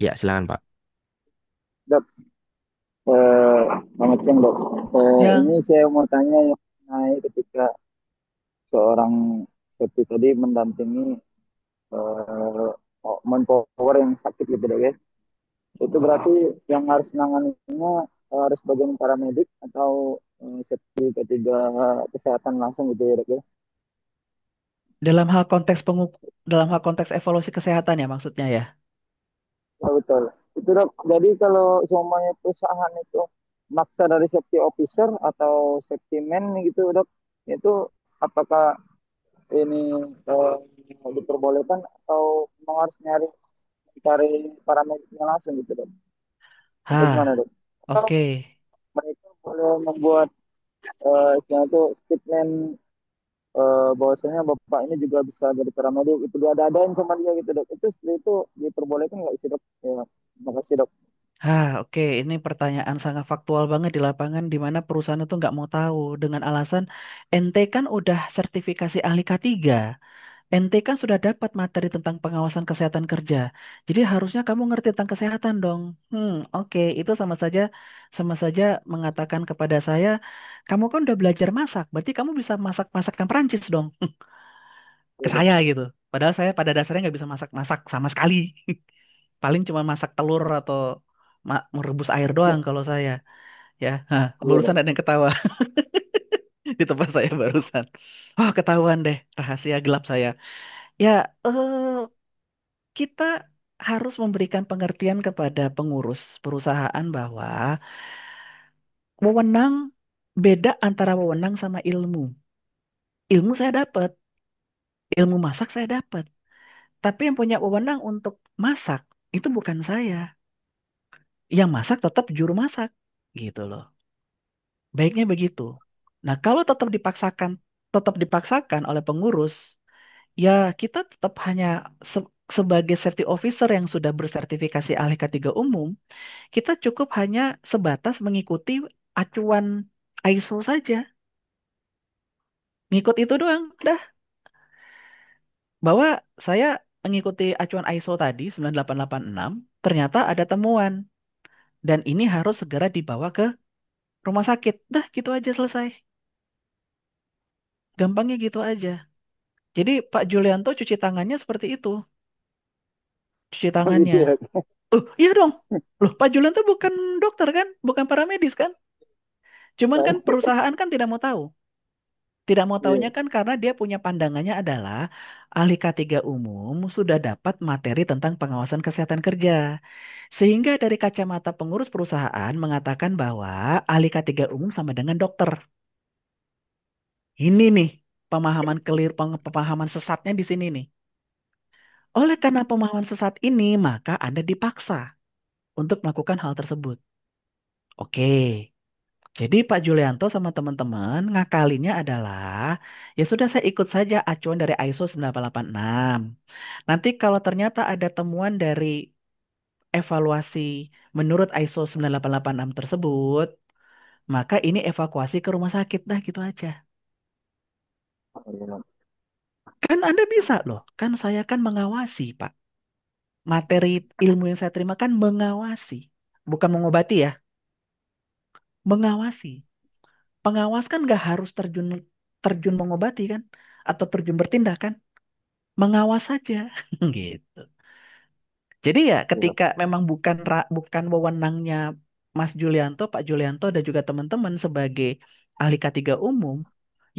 Ya, silakan Pak. Dok, selamat siang dok. Ini Yang saya mau tanya yang mengenai ketika seorang seperti tadi mendampingi eh, manpower yang sakit gitu dok ya. Itu berarti yang harus menanganinya harus bagian paramedik atau seperti ketiga kesehatan langsung gitu ya dok ya. dalam hal konteks dalam hal konteks evaluasi kesehatan ya maksudnya ya. Ya, betul. Itu dok. Jadi kalau semuanya perusahaan itu maksa dari safety officer atau safety man gitu dok, itu apakah ini diperbolehkan atau memang harus cari paramediknya langsung gitu dok? Atau gimana Ah, dok? Atau oke. mereka boleh membuat istilahnya itu statement bahwasanya bapak ini juga bisa jadi paramedik itu dia ada-adain sama dia gitu dok. Itu seperti itu diperbolehkan nggak sih dok? Ya, terima kasih dok. Oke. Ini pertanyaan sangat faktual banget di lapangan di mana perusahaan itu nggak mau tahu dengan alasan ente kan udah sertifikasi ahli K3. Ente kan sudah dapat materi tentang pengawasan kesehatan kerja. Jadi harusnya kamu ngerti tentang kesehatan dong. Oke, itu sama saja mengatakan kepada saya, kamu kan udah belajar masak, berarti kamu bisa masak masakan Perancis dong. Ke Ya, dok. saya gitu. Padahal saya pada dasarnya nggak bisa masak-masak sama sekali. Paling cuma masak telur atau merebus air doang kalau saya. Ya, Iya dok. barusan ada yang ketawa di tempat saya barusan. Oh, ketahuan deh rahasia gelap saya. Ya, kita harus memberikan pengertian kepada pengurus perusahaan bahwa wewenang beda antara wewenang sama ilmu. Ilmu saya dapat, ilmu masak saya dapat. Tapi yang punya wewenang untuk masak itu bukan saya. Yang masak tetap juru masak, gitu loh. Baiknya begitu. Nah, kalau tetap dipaksakan oleh pengurus, ya kita tetap hanya sebagai safety officer yang sudah bersertifikasi ahli K3 umum, kita cukup hanya sebatas mengikuti acuan ISO saja. Ngikut itu doang, dah. Bahwa saya mengikuti acuan ISO tadi 9886, ternyata ada temuan. Dan ini harus segera dibawa ke rumah sakit. Dah, gitu aja selesai. Gampangnya gitu aja. Jadi Pak Julianto cuci tangannya seperti itu. Cuci Oh gitu tangannya. ya. Iya dong. Loh, Pak Julianto bukan dokter kan? Bukan paramedis kan? Cuman kan perusahaan kan tidak mau tahu. Tidak mau tahunya Iya. kan karena dia punya pandangannya adalah ahli K3 umum sudah dapat materi tentang pengawasan kesehatan kerja. Sehingga dari kacamata pengurus perusahaan mengatakan bahwa ahli K3 umum sama dengan dokter. Ini nih pemahaman pemahaman sesatnya di sini nih. Oleh karena pemahaman sesat ini, maka Anda dipaksa untuk melakukan hal tersebut. Oke. Jadi Pak Julianto sama teman-teman ngakalinnya adalah ya sudah saya ikut saja acuan dari ISO 9886. Nanti kalau ternyata ada temuan dari evaluasi menurut ISO 9886 tersebut, maka ini evakuasi ke rumah sakit dah gitu aja. Kan Anda bisa loh, kan saya kan mengawasi Pak. Materi ilmu yang saya terima kan mengawasi, bukan mengobati ya, mengawasi. Pengawas kan nggak harus terjun terjun mengobati kan, atau terjun bertindak kan, mengawas saja gitu. Jadi ya Iya. ketika memang bukan wewenangnya Mas Julianto, Pak Julianto dan juga teman-teman sebagai ahli K3 umum,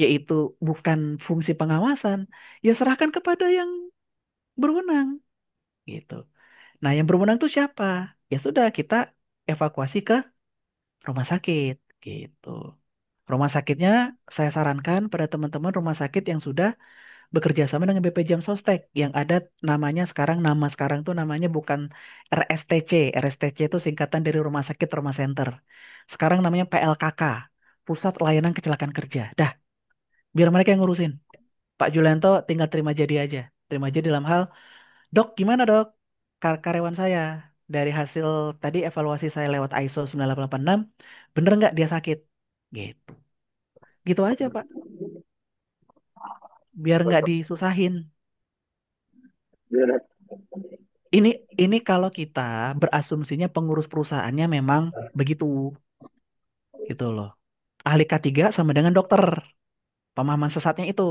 yaitu bukan fungsi pengawasan, ya serahkan kepada yang berwenang gitu. Nah, yang berwenang itu siapa? Ya sudah kita evakuasi ke rumah sakit gitu. Rumah sakitnya saya sarankan pada teman-teman rumah sakit yang sudah bekerja sama dengan BPJS Sostek yang ada nama sekarang tuh namanya bukan RSTC. RSTC itu singkatan dari Rumah Sakit Trauma Center. Sekarang namanya PLKK, Pusat Layanan Kecelakaan Kerja. Dah, biar mereka yang ngurusin. Pak Julianto tinggal terima jadi aja. Terima jadi dalam hal, "Dok, gimana, Dok? Karyawan saya dari hasil tadi evaluasi saya lewat ISO 9886, bener nggak dia sakit?" Gitu. Gitu aja, Pak. Biar nggak disusahin. Iya. Ini ini kalau kita berasumsinya pengurus perusahaannya memang begitu, gitu loh. Ahli K3 sama dengan dokter, pemahaman sesatnya itu.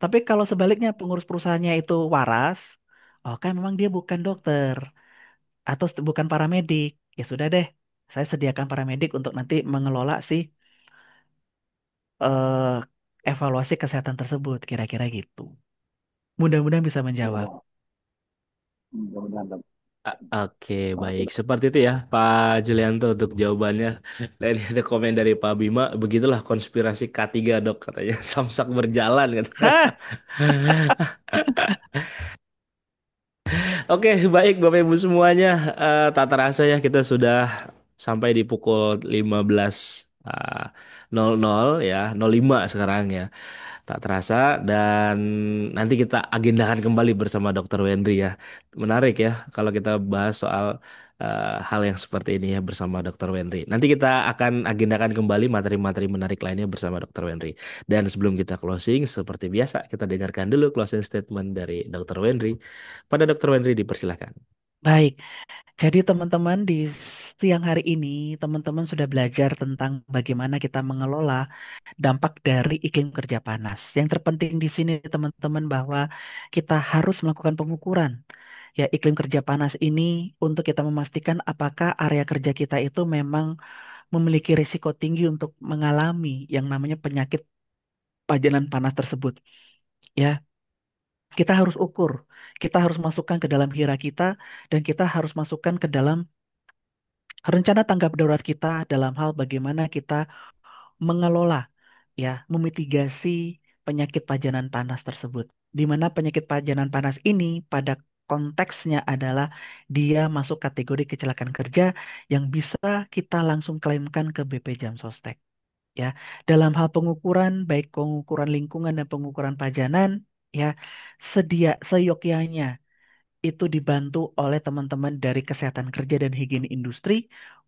Tapi kalau sebaliknya pengurus perusahaannya itu waras, oh kan memang dia bukan dokter atau bukan paramedik. Ya sudah deh, saya sediakan paramedik untuk nanti mengelola si eh, evaluasi kesehatan tersebut, kira-kira gitu. Mudah-mudahan bisa menjawab. Benar. Oke, baik. Seperti itu ya, Pak Julianto untuk jawabannya. Dan ini ada komen dari Pak Bima, begitulah konspirasi K3 dok katanya. Samsak berjalan katanya. Hah? Oke, baik Bapak Ibu semuanya. Tak terasa ya kita sudah sampai di pukul 15.00 ya, 05 sekarang ya. Tak terasa dan nanti kita agendakan kembali bersama Dr. Wendri ya. Menarik ya kalau kita bahas soal hal yang seperti ini ya bersama Dr. Wendri. Nanti kita akan agendakan kembali materi-materi menarik lainnya bersama Dr. Wendri. Dan sebelum kita closing, seperti biasa kita dengarkan dulu closing statement dari Dr. Wendri. Pada Dr. Wendri dipersilahkan. Baik. Jadi teman-teman di siang hari ini teman-teman sudah belajar tentang bagaimana kita mengelola dampak dari iklim kerja panas. Yang terpenting di sini teman-teman bahwa kita harus melakukan pengukuran ya iklim kerja panas ini untuk kita memastikan apakah area kerja kita itu memang memiliki risiko tinggi untuk mengalami yang namanya penyakit pajanan panas tersebut. Ya, kita harus ukur, kita harus masukkan ke dalam hira kita dan kita harus masukkan ke dalam rencana tanggap darurat kita dalam hal bagaimana kita mengelola ya, memitigasi penyakit pajanan panas tersebut. di mana penyakit pajanan panas ini pada konteksnya adalah dia masuk kategori kecelakaan kerja yang bisa kita langsung klaimkan ke BP Jam Sostek. Ya, dalam hal pengukuran, baik pengukuran lingkungan dan pengukuran pajanan, ya, seyogyanya itu dibantu oleh teman-teman dari kesehatan kerja dan higiene industri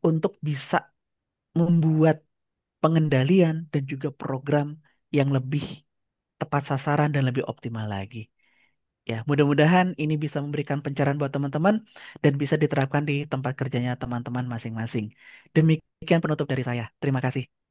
untuk bisa membuat pengendalian dan juga program yang lebih tepat sasaran dan lebih optimal lagi. Ya, mudah-mudahan ini bisa memberikan pencerahan buat teman-teman dan bisa diterapkan di tempat kerjanya teman-teman masing-masing. Demikian penutup dari saya. Terima kasih.